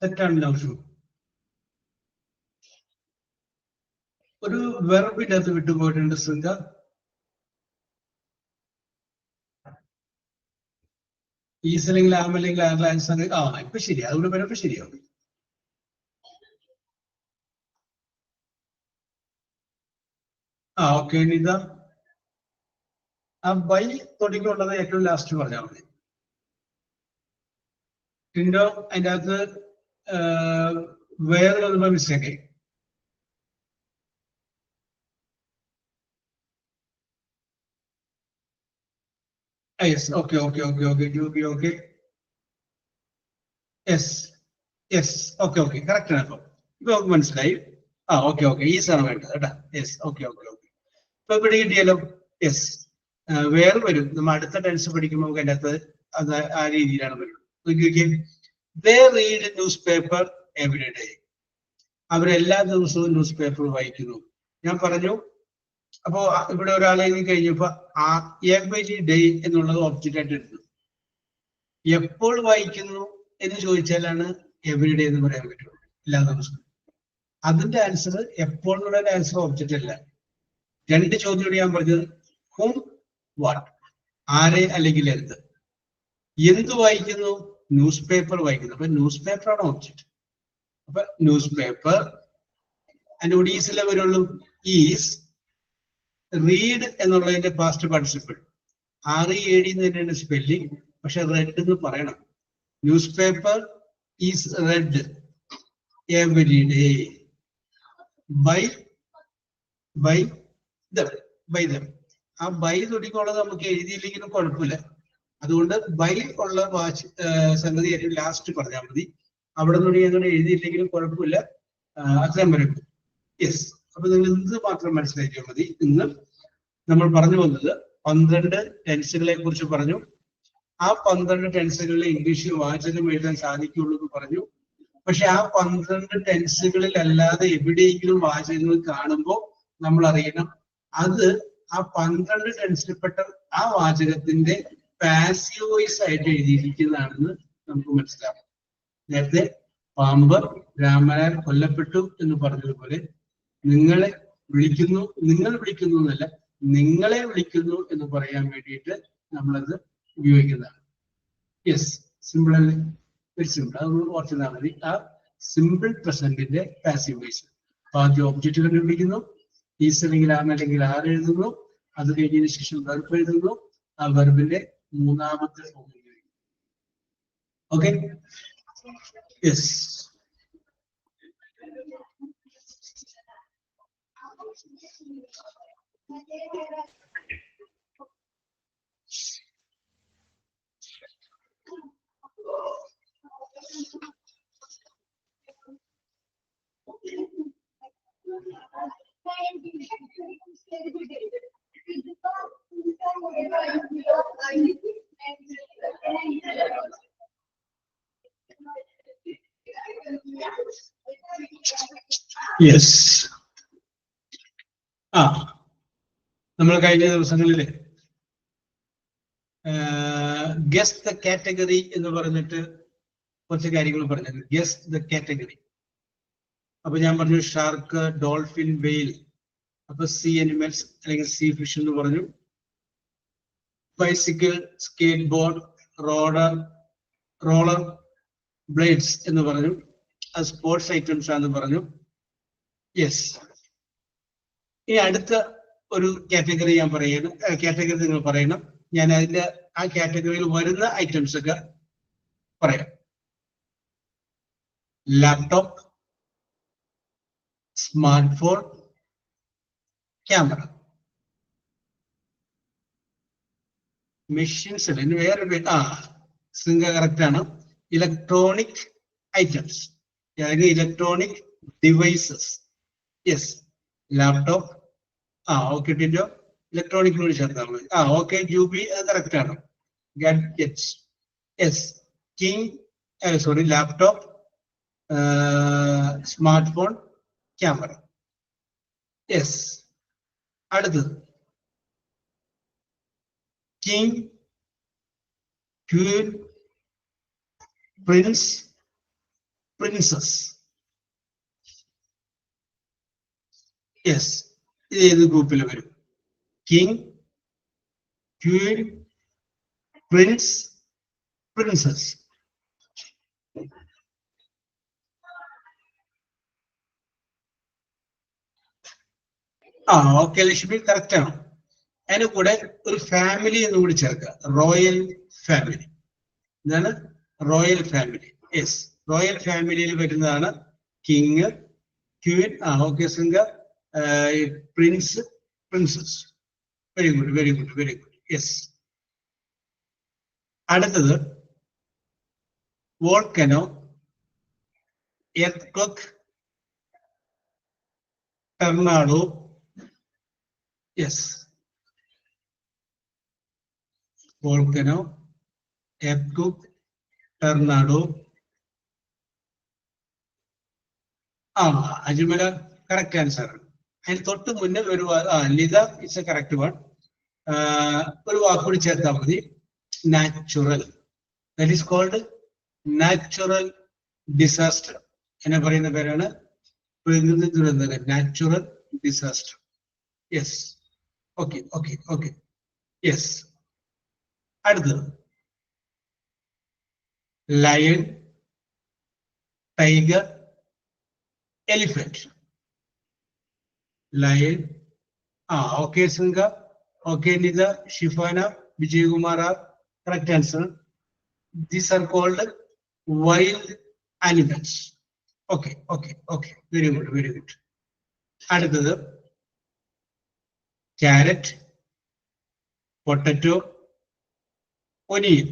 തെറ്റാണ് ആവശ്യം. ഒരു വെർബിന്റെ അത് വിട്ടുപോയിട്ടുണ്ട്. ശ്രദ്ധ. ഈസ് അല്ലെങ്കിൽ am അല്ലെങ്കിൽ ആർ ആൻസർ. ഇപ്പൊ ശരി, അതുകൊണ്ട് വരുമ്പോ ശരിയാവും. ഓക്കെ, ഇതാ ആ ബൈ തുടങ്ങിയുള്ളത് ഏറ്റവും ലാസ്റ്റ് പറഞ്ഞാൽ മതി. ടിൻഡോ അതിൻ്റെ അകത്ത് വേറൊരു mistake. Yes, okay okay okay okay okay okay. Yes yes, okay okay, correct ആണ്. ഇപ്പൊ നമുക്ക് മനസ്സിലായി. ഓക്കെ ഓക്കെ, ഈ സാധനം വേണ്ടത് കേട്ടാ. Yes, okay okay okay. ഇപ്പൊ ഇവിടെ കിട്ടിയാലോ? യെസ്, വേറെ വരും. നമ്മൾ അടുത്ത ടെൻസ് പഠിക്കുമ്പോൾ നമുക്ക് അതിൻ്റെ അകത്ത് അത് ആ രീതിയിലാണ് വരുന്നത്. They read newspaper every day. അവരെല്ലാ ദിവസവും ന്യൂസ് പേപ്പർ വായിക്കുന്നു. ഞാൻ പറഞ്ഞു. അപ്പോ ഇവിടെ ഒരാളെ കഴിഞ്ഞപ്പോ എവരി ഡേ എന്നുള്ളത് ഒബ്ജക്റ്റ് ആയിട്ട് എടുക്കുന്നു. എപ്പോൾ വായിക്കുന്നു എന്ന് ചോദിച്ചാലാണ് എവരി ഡേ എന്ന് പറയാൻ പറ്റുള്ളൂ, എല്ലാ ദിവസവും. അതിന്റെ ആൻസർ എപ്പോൾ എന്നുള്ള ആൻസർ ഒബ്ജക്റ്റ് അല്ല. രണ്ട് ചോദ്യം ഞാൻ പറഞ്ഞത്, ഹൂം, വാട്ട്, ആരെ അല്ലെങ്കിൽ എന്ത്. എന്ത് വായിക്കുന്നു? ന്യൂസ് പേപ്പർ വായിക്കുന്നു. അപ്പൊ ന്യൂസ് പേപ്പർ ആണ് ഒബ്ജക്റ്റ്. അപ്പൊ ന്യൂസ് പേപ്പർ അതിന്റെ കൂടി ഈസിലെ വരുള്ളൂ. ഈസ് റീഡ് എന്നുള്ളതിന്റെ പാസ്റ്റ് പാർട്ടിസിപ്പിൾ. READ തന്നെയാണ് സ്പെല്ലിംഗ്, പക്ഷെ റെഡ് എന്ന് പറയണം. Newspaper is read every day by them. ആ ബൈ തുടങ്ങിയുള്ളത് നമുക്ക് എഴുതിയില്ലെങ്കിലും കുഴപ്പമില്ല. അതുകൊണ്ട് ബൈ ഉള്ള സംഗതി ഏറ്റവും ലാസ്റ്റ് പറഞ്ഞാൽ മതി. അവിടെ നിന്ന് അങ്ങനെ എഴുതിയില്ലെങ്കിലും കുഴപ്പമില്ല, അത്രയും വരും. യെസ്, അപ്പൊ നിങ്ങൾ ഇത് മാത്രം മനസ്സിലാക്കിയാൽ മതി. ഇന്ന് നമ്മൾ പറഞ്ഞു വന്നത് 12 ടെൻസുകളെ കുറിച്ച് പറഞ്ഞു. ആ 12 ടെൻസുകളിൽ ഇംഗ്ലീഷിൽ വാചകം എഴുതാൻ സാധിക്കുള്ളൂ എന്ന് പറഞ്ഞു. പക്ഷെ ആ 12 ടെൻസുകളിൽ അല്ലാതെ എവിടെയെങ്കിലും വാചകങ്ങൾ കാണുമ്പോൾ നമ്മൾ അറിയണം അത് ആ 12 ടെൻസിൽപ്പെട്ട ആ വാചകത്തിന്റെ പാസീവ് വോയിസ് ആയിട്ട് എഴുതിയിരിക്കുന്നതാണെന്ന് നമുക്ക് മനസ്സിലാവും. നേരത്തെ പാമ്പ് രാമനാൽ കൊല്ലപ്പെട്ടു എന്ന് പറഞ്ഞതുപോലെ നിങ്ങൾ വിളിക്കുന്നു എന്നല്ല, നിങ്ങളെ വിളിക്കുന്നു എന്ന് പറയാൻ വേണ്ടിയിട്ട് നമ്മളത് ഉപയോഗിക്കുന്നതാണ്. യെസ്, സിമ്പിൾ അല്ലേ? Very simple. അത് ഓർത്തിരുന്നാൽ മതി. ആ സിമ്പിൾ പ്രസന്റിന്റെ പാസീവ് വോയിസ്. ആദ്യം ഒബ്ജക്റ്റ് കണ്ടുപിടിക്കുന്നു, ഈസ് അല്ലെങ്കിൽ ആം അല്ലെങ്കിൽ ആർ എഴുതുന്നു, അത് കഴിഞ്ഞതിന് ശേഷം വെർബ് എഴുതുന്നു, ആ വെർബിന്റെ മൂന്നാമത്തെ ഫോം എഴുതുന്നു. Okay, yes. യെസ്. നമ്മൾ കഴിഞ്ഞ ദിവസങ്ങളില് ഗസ് ദ കാറ്റഗറി എന്ന് പറഞ്ഞിട്ട് കുറച്ച് കാര്യങ്ങൾ പറഞ്ഞത്. Guess the category. അപ്പൊ ഞാൻ പറഞ്ഞു ഷാർക്ക്, ഡോൾഫിൻ, വെയിൽ. അപ്പൊ സീ അനിമൽസ് അല്ലെങ്കിൽ സീ ഫിഷ് എന്ന് പറഞ്ഞു. Bicycle, skate board, roller blades എന്ന് പറഞ്ഞു. അത് സ്പോർട്സ് ഐറ്റംസ് ആണെന്ന് പറഞ്ഞു. യെസ്. ഇനി അടുത്ത ഒരു കാറ്റഗറി ഞാൻ പറയണം. കാറ്റഗറി നിങ്ങൾ പറയണം. ഞാൻ അതിന്റെ ആ കാറ്റഗറിയിൽ വരുന്ന ഐറ്റംസ് ഒക്കെ പറയാം. Laptop, smart phone, camera. Machines അല്ല, വേറെ സിംഗ കറക്റ്റ് ആണ്. ഇലക്ട്രോണിക് ഐറ്റംസ് അല്ലെങ്കിൽ electronic devices. Yes, laptop. Okay Tindo, ഇലക്ട്രോണിക്കിനോട് ചേർത്താൽ മതി. ഓക്കെ ജൂബി, അത് കറക്റ്റ് ആണ്. Gadgets. Yes, sorry, laptop, smart phone, camera. Yes. അടുത്തത് king, queen, prince, princess. Yes, ഇത് ഏത് ഗ്രൂപ്പിൽ വരും? King, queen, prince, princess. Okay Lakshmi, correct ആണ്. അതിന് കൂടെ ഒരു ഫാമിലി എന്ന് കൂടി ചേർക്കുക. Royal family. എന്താണ്? Royal family. യെസ്, റോയൽ ഫാമിലിയിൽ വരുന്നതാണ് king, queen, okay Singa, prince, princess. Very good, very good, very good. Yes. അടുത്തത് volcano, earthquake, tornado. Yes, volcano, earthquake, tornado. Ajmala correct answer ആണ്. അതിന് തൊട്ട് മുന്നേ ഒരു Litha it's a correct one. ഒരു വാക്കുകൂടി ചേർത്താൽ മതി. Natural. That is called natural disaster. എന്നെ പറയുന്ന പേരാണ് പ്രകൃതി ദുരന്തങ്ങൾ. Natural disaster. Yes, okay okay okay. Yes. അടുത്തത് lion, tiger, elephant. Lion. Okay Singa, okay Nitha, Shifana, Vijayakumar. Correct answer. These are called wild animals. Okay okay okay, very good, very good. അടുത്തത് carrot, potato, onion.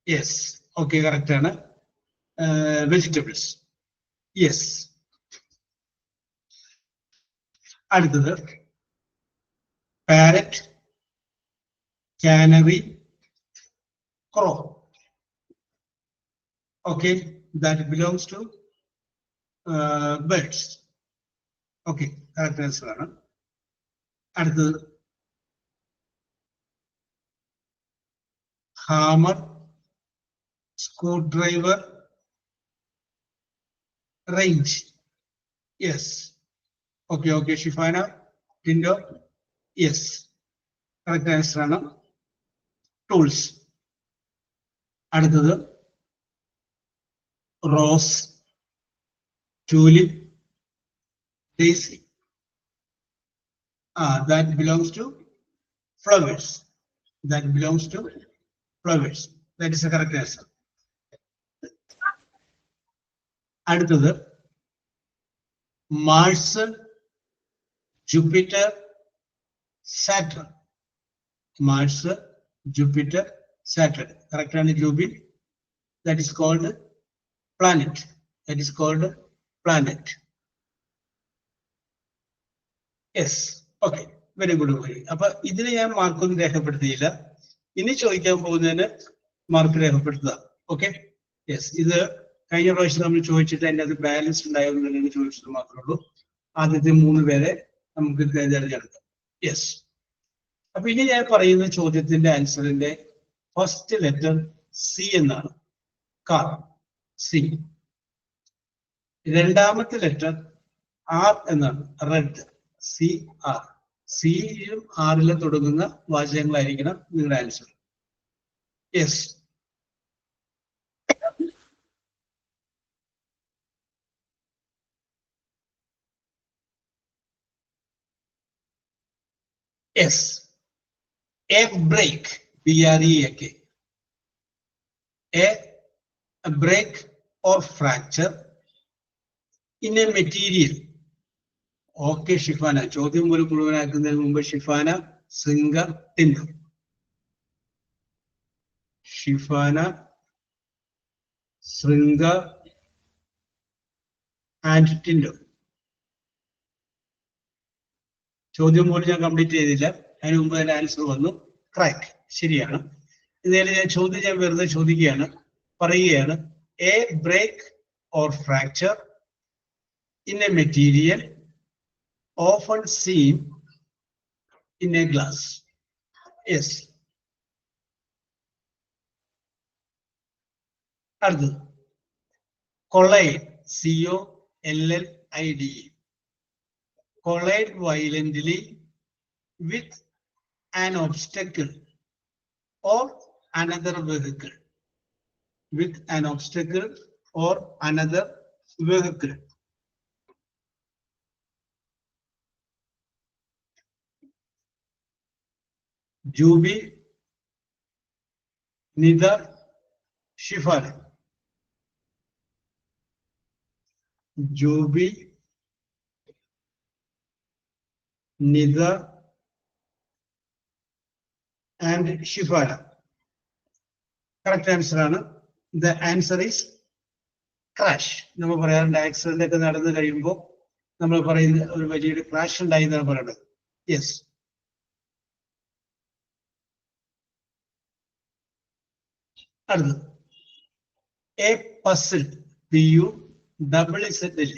Yes, okay correct ആണ്. Vegetables. Yes. അടുത്തത് parrot, canary, crow. Okay, that belongs to birds. Okay, correct answer ആണ്. അടുത്തത് hammer, screwdriver, wrench. Yes, okay okay. Shifana, Tindo. Yes, correct answer ആണ്. Tools. അടുത്തത് rose, tulip, daisy. That belongs to flowers. That belongs to flowers. That is the correct answer. അടുത്തത് Mars, Jupiter, Saturn. Mars, Jupiter, Saturn. Correct ആണ് Jubin. That is called planet. That is called planet. Yes. Okay. Very good. അപ്പൊ ഇതിന് ഞാൻ മാർക്കൊന്നും രേഖപ്പെടുത്തിയില്ല. ഇനി ചോദിക്കാൻ പോകുന്നതിന് mark രേഖപ്പെടുത്തുക. Okay. Yes. ഇത് കഴിഞ്ഞ പ്രാവശ്യം നമ്മൾ ചോദിച്ചിട്ട് അതിൻ്റെ അത് ബാലൻസ് ഉണ്ടായിരുന്നില്ലെന്ന് ചോദിച്ചത് മാത്രമേ ഉള്ളൂ. ആദ്യത്തെ 3 പേരെ നമുക്ക് തിരഞ്ഞെടുക്കാം. യെസ്. അപ്പൊ ഇനി ഞാൻ പറയുന്ന ചോദ്യത്തിന്റെ ആൻസറിന്റെ ഫസ്റ്റ് ലെറ്റർ സി എന്നാണ്. Car, C. രണ്ടാമത്തെ ലെറ്റർ ആർ എന്നാണ്. Red, C R. സിയിലും ആറിലും തുടങ്ങുന്ന വാചകങ്ങളായിരിക്കണം നിങ്ങളുടെ answer. Yes. Yes. A break, BREAK. A break or fracture in a material. Okay Shifana, ചോദ്യം പോലും മുഴുവനാക്കുന്നതിന് മുമ്പ് ഷിഫാന, സിംഗ, ടിൻഡു. ഷിഫാന, ശൃംഗ ആൻഡ് ടിൻഡു. ചോദ്യം പോലും ഞാൻ കംപ്ലീറ്റ് ചെയ്തില്ല, അതിന് മുമ്പ് തന്നെ ആൻസർ വന്നു. ക്രാക്ക്, ശരിയാണ്. ഇതേപോലെ ഞാൻ വെറുതെ ചോദിക്കുകയാണ്, പറയുകയാണ്. A break or fracture in a material often seen in a glass. Yes. അടുത്തത് collide, COLLIDE. Collide violently with an obstacle or another vehicle. With an obstacle or another vehicle. Jubi, Nida, Shifana. Jubi, Nida and Shifana. Correct answer ആണ്. The answer is crash. നമ്മൾ പറയാറുണ്ട് accident ഒക്കെ നടന്നു കഴിയുമ്പോൾ നമ്മൾ പറയുന്ന ഒരു വലിയൊരു ക്രാഷ് ഉണ്ടായി എന്നാണ് പറയുന്നത്. യെസ്. അടുത്തത് A puzzle, PUZZL.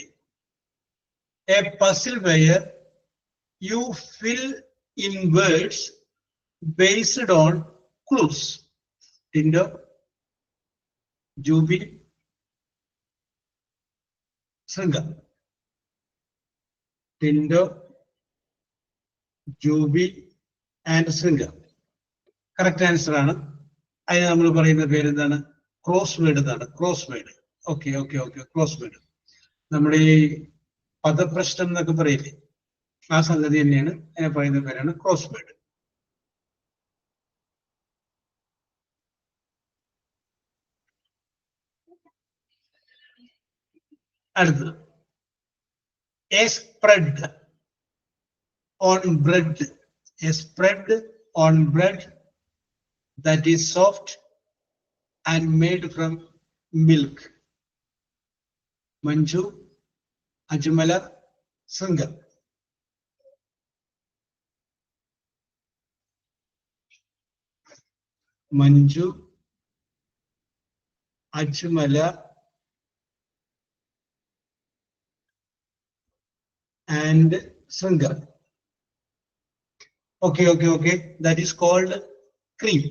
A puzzle where you fill in words based on clues. Tindo, Jubi, Sringa. Tindo, Jubi and Sringa. Correct answer ആണ്. അതിന് നമ്മൾ പറയുന്ന പേര് എന്താണ്? ക്രോസ് വേർഡ് എന്നാണ്. Cross word. Okay okay okay. Cross word നമ്മുടെ ഈ പദപ്രശ്നം എന്നൊക്കെ പറയില്ലേ, ആ സംഗതി തന്നെയാണ്. അതിനെ പറയുന്ന പേരാണ് ക്രോസ് വേർഡ്. അടുത്തത് A spread on bread. A spread on bread that is soft and made from milk. Manju, Ajmala, Sringa. Manju, Ajmala and Sringa. Okay, okay, okay. That is called cream.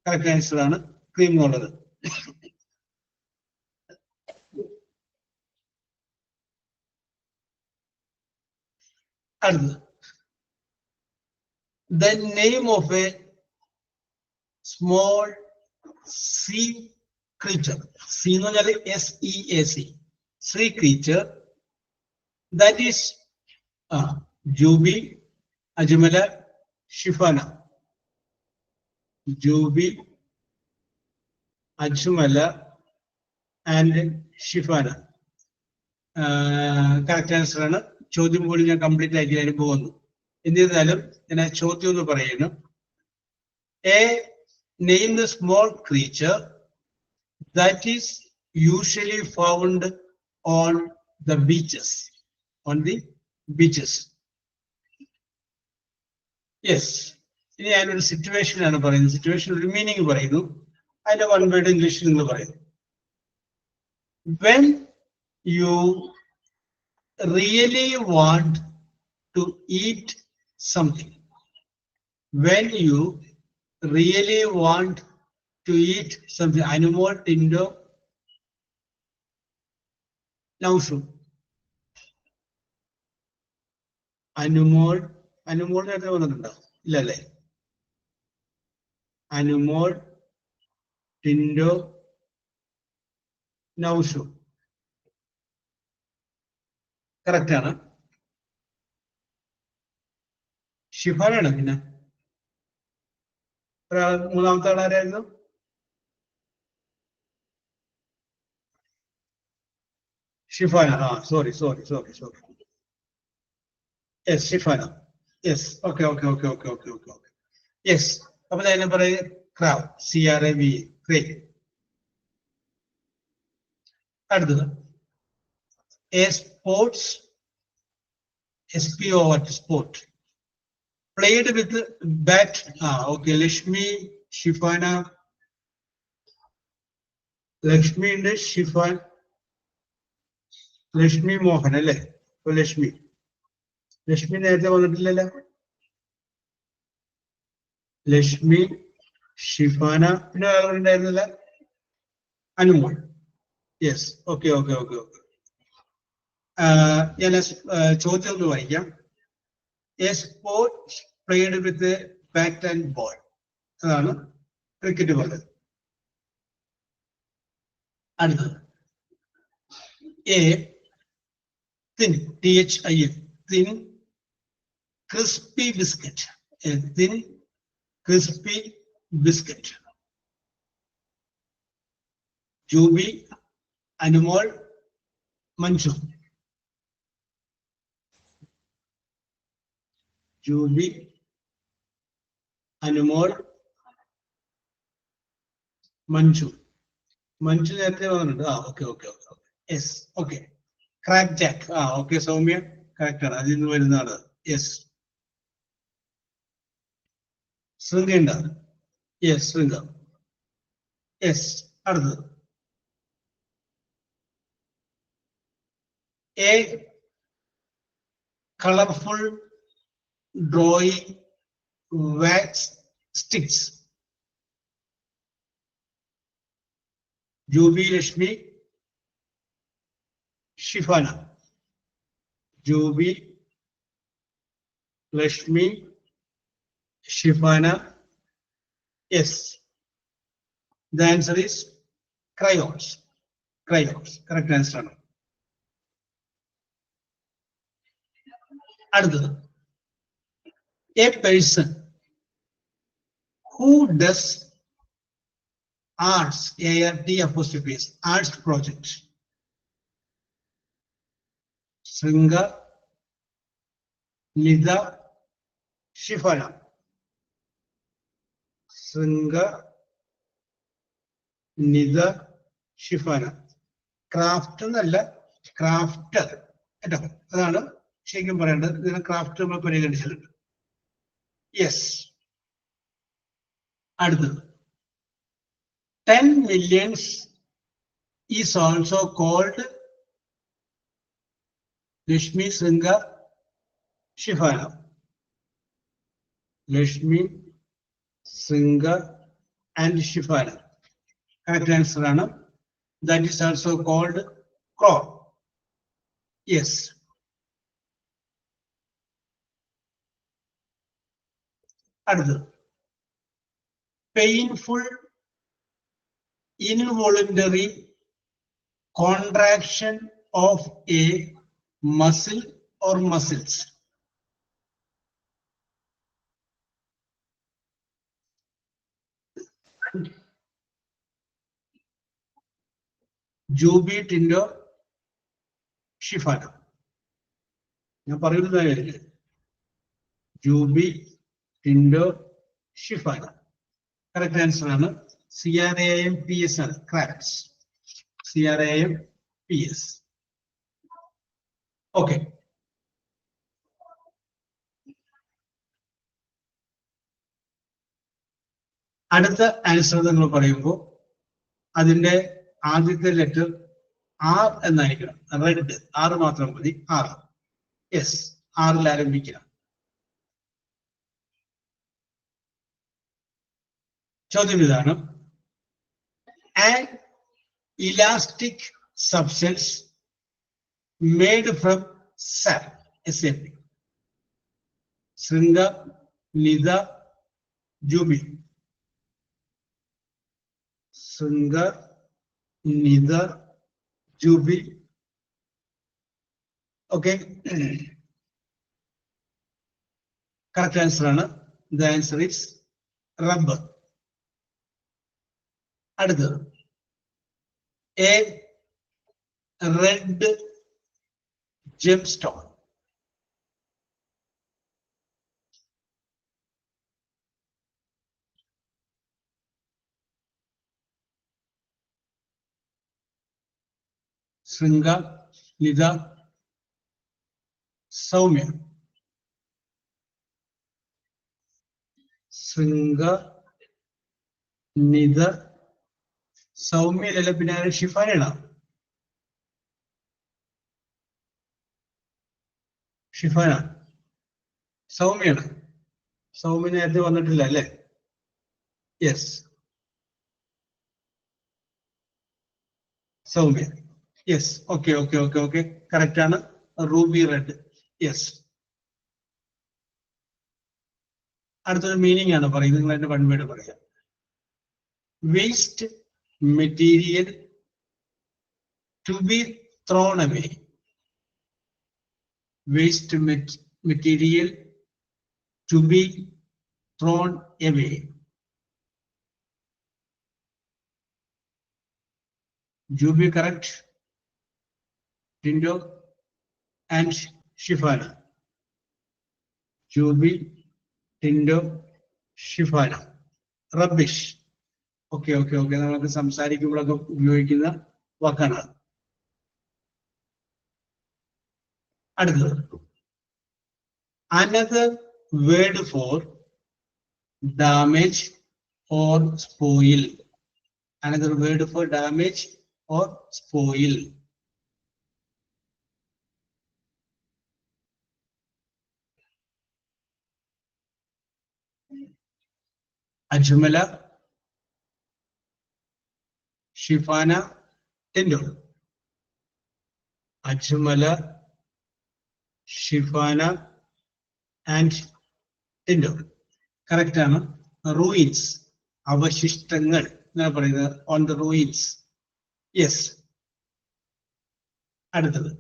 Correct answer ആണ് cream എന്നുള്ളത്. അടുത്തത് the name of a small sea creature. Sea എന്ന് പറഞ്ഞാൽ SEAC. Sea creature. That is Jubi, Ajmala, Shifana. Jubi, Ajmala, and Shifana. Correct answer ആണ്. ചോദ്യം കൂടി ഞാൻ complete ആക്കി അതിന് പോകുന്നു. എന്നിരുന്നാലും ഞാൻ ആ ചോദ്യം ഒന്ന് പറയുന്നു. Name the small creature that is usually found on the beaches. On the beaches. Yes. ഇനി ഞാനൊരു സിറ്റുവേഷൻ ആണ് പറയുന്നത്. സിറ്റുവേഷൻ ഒരു മീനിങ് പറയുന്നു. അതിന്റെ വൺ വേർഡ് ഇംഗ്ലീഷിൽ നിന്ന് പറയുന്നു. When you really want to eat something. When you really want to eat something. Animal, Tindo, Naushu. Animal നേരത്തെ വന്നിട്ടുണ്ടോ? ഇല്ലല്ലേ? Animal, Tindo, Naushu. കറക്റ്റ് ആണ്. ഷിഫാനാണ്. പിന്നെ മൂന്നാമത്തെ ആളാരായിരുന്നു? Shifana. Sorry. Yes, Shifana. Yes, okay. Yes. അപ്പൊ ഞാൻ പറയുന്നത് ക്രാവ്, CRAVE, ക്രേവ്. അടുത്തത് sports, SPORT, sport. Played with bat. Okay. Lakshmi, Shifana. Lakshmi and Shifan. Lakshmi Mohan, അല്ലേ? ലക്ഷ്മി നേരത്തെ വന്നിട്ടില്ലല്ലോ. ലക്ഷ്മി, ഷിഫാന, പിന്നെ ഉണ്ടായിരുന്നില്ല. അനുമോൾ. Yes, okay. ഞാൻ ചോദ്യം ഒന്ന് വായിക്കാം. A sport played with a bat and ball. അതാണ് ക്രിക്കറ്റ് പറഞ്ഞത്. അടുത്തത് thin, THIN, thin crispy biscuit. A thin crispy biscuit. Jubi, Animal, Manchu. Jubi, Animal, Manchu. നേരത്തെ വന്നിട്ടുണ്ട്. Okay. Yes, okay. Crack Jack. Okay Soumya, correct ആണ്. അതിൽ നിന്ന് വരുന്നതാണ്. Yes. ശൃംഗ. Yes, ശൃംഗ. Yes. അടുത്തത് A colorful drawing wax sticks. Jubi, Lakshmi, Shifana. Jubi, Lakshmi, Shifana. Yes. The answer is crayons. Correct answer. അടുത്തത് a person who does arts, ART', arts project. Shringa, Nida, Shifana. Shringa, Nida, Shifana. Craft എന്നല്ല, crafter കേട്ടോ. അതാണ് ശരിക്കും പറയേണ്ടത്. ഇതിനെ craft നമ്മൾ പരിഗണിച്ചിട്ടുണ്ട്. Yes. അടുത്തത് 10 millions is also called Lakshmi, Shringa, Shifana. Lakshmi, Shringa and Shifana. Correct answer ആണ്. That is also called crow. Yes. അടുത്തത് painful involuntary contraction of a muscle or muscles. Jubi, Tindo, Shifana. ഞാൻ പറയുന്നത് കാര്യമില്ല. ജൂബി, ടിൻഡോ, ഷിഫാന. കറക്റ്റ് ആൻസർ ആണ്. CRAMPS ആണ്. Cramps. CRAMPS. Okay. അടുത്ത answer നിങ്ങൾ പറയുമ്പോൾ അതിന്റെ ആദ്യത്തെ ലെറ്റർ R എന്നായിരിക്കണം. റെഡ്. R മാത്രം മതി. R. യെസ്, ആറിൽ ആരംഭിക്കണം. ചോദ്യം ഇതാണ്. An elastic substance made from sap, SAP. Shringa, Nitha, Jubi. Shringa, Nitha, Jubi. Okay, correct answer ആണ്. The answer is rubber. അടുത്തത് a red gemstone. Shringa, Nitha, Soumya. Shringa, Nitha, സൗമ്യയിലല്ല, പിന്നെ ഷിഫാനയാണ്. ഷിഫാന. സൗമ്യാണ്. സൗമ്യ നേരത്തെ വന്നിട്ടില്ല അല്ലേ? Yes, Soumya. Yes, okay okay okay okay, correct ആണ്. Ruby red. യെസ്. അടുത്തൊരു മീനിങ് ആണ് പറയുന്നത്. നിങ്ങൾ അതിന്റെ വൺ വേർഡ് പറയാം. Waste material to be thrown away. Waste material to be thrown away. Jubi correct. Tindo and Shifana. Jubi, Tindo, Shifana. Rubbish. Okay okay okay, നമുക്ക് സംസാരിക്കുമ്പോഴൊക്കെ ഉപയോഗിക്കുന്ന വാക്കാണ്. അടുത്തത് another word for damage or spoil. Another word for damage or spoil. Ajmala, Shifana, Tindo. Ajmala, Shifana and Tindo. Correct ആണ്. Ruins, അവശിഷ്ടങ്ങൾ എന്നാണ് പറയുന്നത്. On the ruins. Yes. അടുത്തത്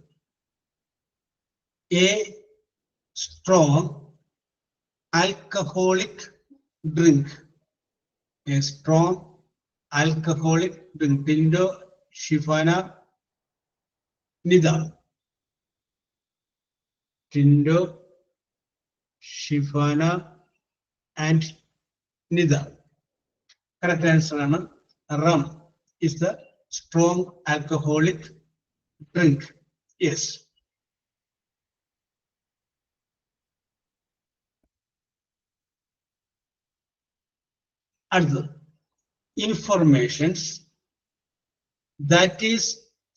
a strong alcoholic drink. A strong alcoholic drink. Tindo, Shifana, Nida. Tindo, Shifana and Nida. Correct answer ആണ്. Rum is the strong alcoholic drink. Yes. Other informations that is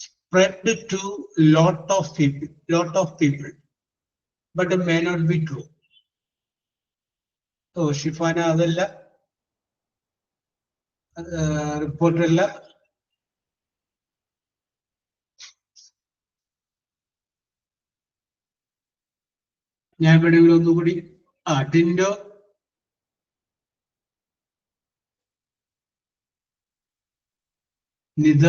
spread to lot of people, but it may not be true. So Shifana adalla report alla. ഞാൻ ഇവിടെ ഒന്നുകൂടി ടിൻഡോ, നിത,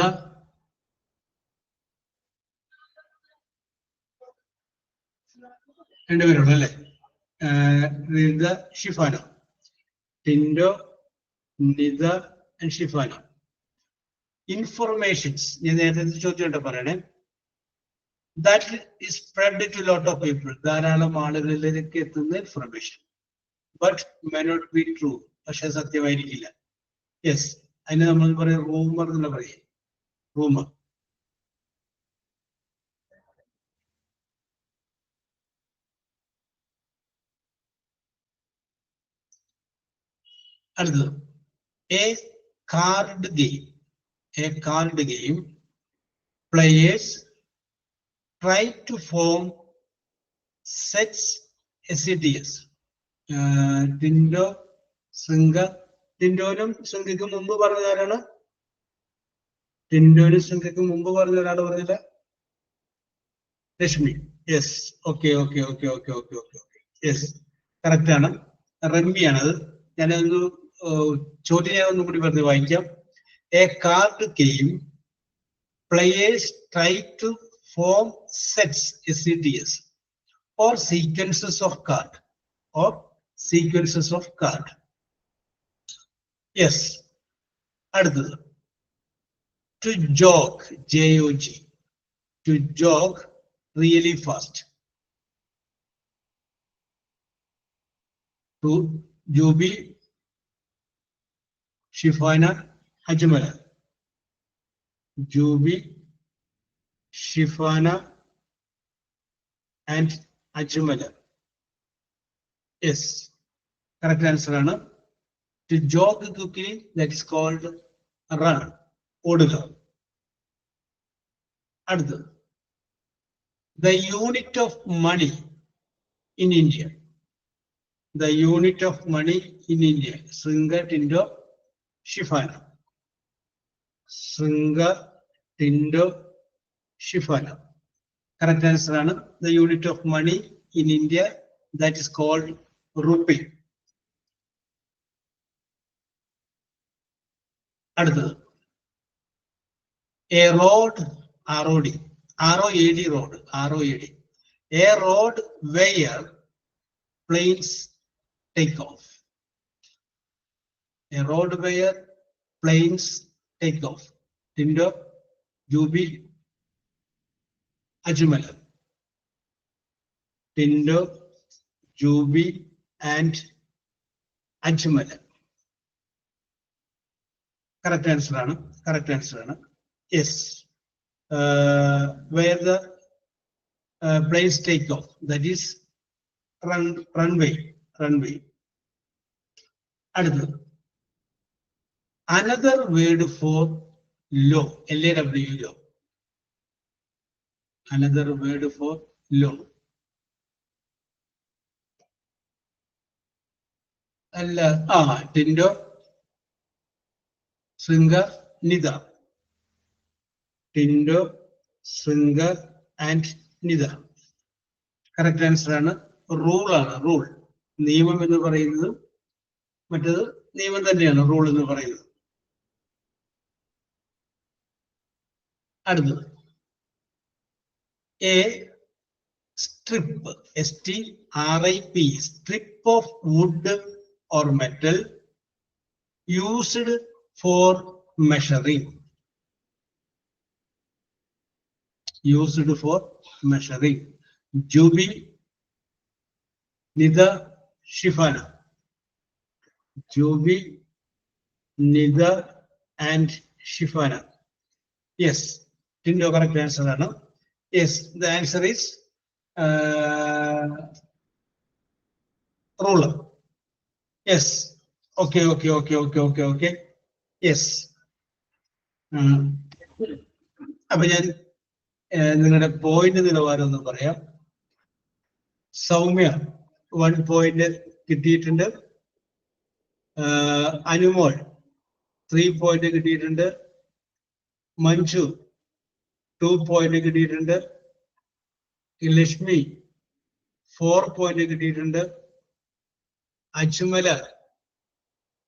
രണ്ടുപേരുള്ളൂ അല്ലേ? Nita, Shifana. ടിൻഡോ, Nita and Shifana. Informations ഞാൻ നേരത്തെ ചോദ്യം പറയണേ. That is spread to lot of people. ധാരാളം ആളുകളിലേക്ക് എത്തുന്ന information. But may not be true. പക്ഷെ സത്യമായിരിക്കില്ല. യെസ്, അതിന് നമ്മൾ പറയും റൂമർ എന്നുള്ള പറയും. റൂമർ. അടുത്തത് a card game. A card game, players try to form sets SCTS. Tindo, Shringa. ടിൻഡോനും ശൃംഗയ്ക്കും മുമ്പ് പറഞ്ഞാരാണ്? ടിൻഡോനും ശൃംഗയ്ക്കും മുമ്പ് പറഞ്ഞ ഒരാൾ പറഞ്ഞില്ല? Rashmi. Yes, okay okay okay okay okay okay okay yes, correct ആണ്. റമ്മിയാണത്. ഞാനൊന്ന് ചോദ്യം ഞാൻ ഒന്നും കൂടി പറഞ്ഞ് വായിക്കാം. A card game, players try to form sets SCTS or sequences of card Yes. അടുത്തത് to jog, JOG, to jog really fast. To Jubi, Shifana, Ajmala. Jubi, Shifana and Ajmala. Yes, correct answer ആണ്. To jog quickly, that is called run, ഓടുക. അടുത്തത് the unit of money in India. The unit of money in India. Shringa, Tindo, Shifana. Shringa, Tindo, Shifana. Correct answer ആണ്. The unit of money in India, that is called rupee. അടുത്തത് a road, ROD, ROAD, road, ROAD. A road where planes take off. A road where planes take off. Tindo, Jubi, Ajmala. Tindo, Jubi and Ajmala. Correct answer ആണ്. Correct answer ആണ്. Yes. Where the planes take off, that is runway. അടുത്തത് another word for law, LAW, law. Another word for law. അല്ല, ടിൻഡോ, ശൃംഗ, Nita. ടിൻഡോ, ശൃംഗ and Nita. Correct answer ആണ്. Rule ആണ്. Rule, നിയമം എന്ന് പറയുന്നത് മറ്റേത് നിയമം തന്നെയാണ് റൂൾ എന്ന് പറയുന്നത്. അടുത്തത് A strip, STRIP, strip of wood or metal used for measuring. Used for measuring. Jubi, Nida, Shifana. Jubi, Nida and Shifana. Yes, Tindo, correct answer ആണ്. Yes, the answer is ruler. Yes. Okay. Yes. അപ്പൊ ഞാൻ നിങ്ങളുടെ point നിലവാരം ഒന്ന് പറയാം. Soumya 1 point കിട്ടിയിട്ടുണ്ട്. Anumol 3 point കിട്ടിയിട്ടുണ്ട്. Manju 2 point കിട്ടിയിട്ടുണ്ട്. ലക്ഷ്മി 4 point കിട്ടിയിട്ടുണ്ട്. അജ്മല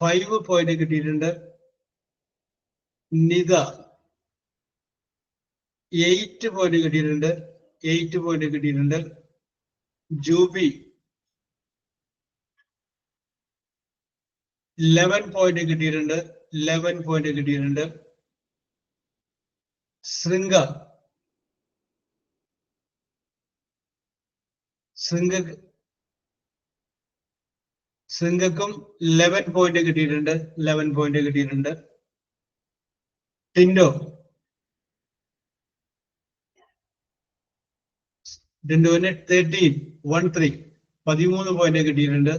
5 point കിട്ടിയിട്ടുണ്ട്. നിത 8 പോയിന്റ് കിട്ടിയിട്ടുണ്ട്. 8 പോയിന്റ് കിട്ടിയിട്ടുണ്ട്. ജൂബി 11 പോയിന്റ് കിട്ടിയിട്ടുണ്ട്. 11 പോയിന്റ് കിട്ടിയിട്ടുണ്ട്. ശൃംഗക്കും 11 പോയിന്റ് കിട്ടിയിട്ടുണ്ട്. 11 പോയിന്റ് കിട്ടിയിട്ടുണ്ട്. ടിൻഡോന് 13 പോയിന്റ് കിട്ടിയിട്ടുണ്ട്.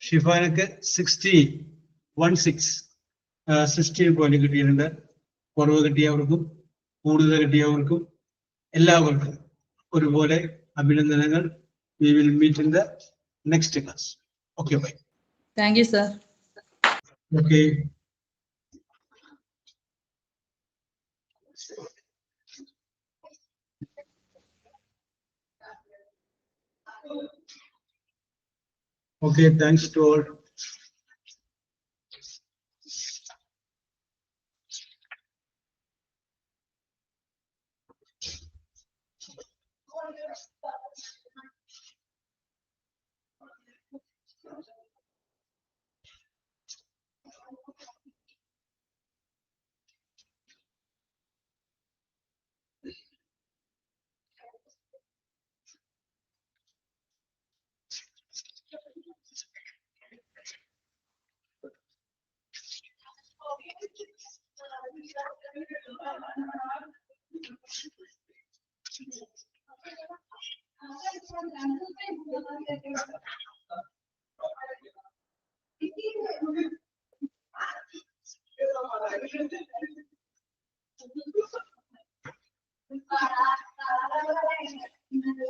ഷിഫാനക്ക് 16 പോയിന്റ് കിട്ടിയിട്ടുണ്ട്. കുറവ് കിട്ടിയവർക്കും കൂടുതൽ കിട്ടിയവർക്കും എല്ലാവർക്കും ഒരുപോലെ അഭിനന്ദനങ്ങൾ. We will meet in the next class. Okay, bye. Thank you, sir. Okay. Okay, thanks to all.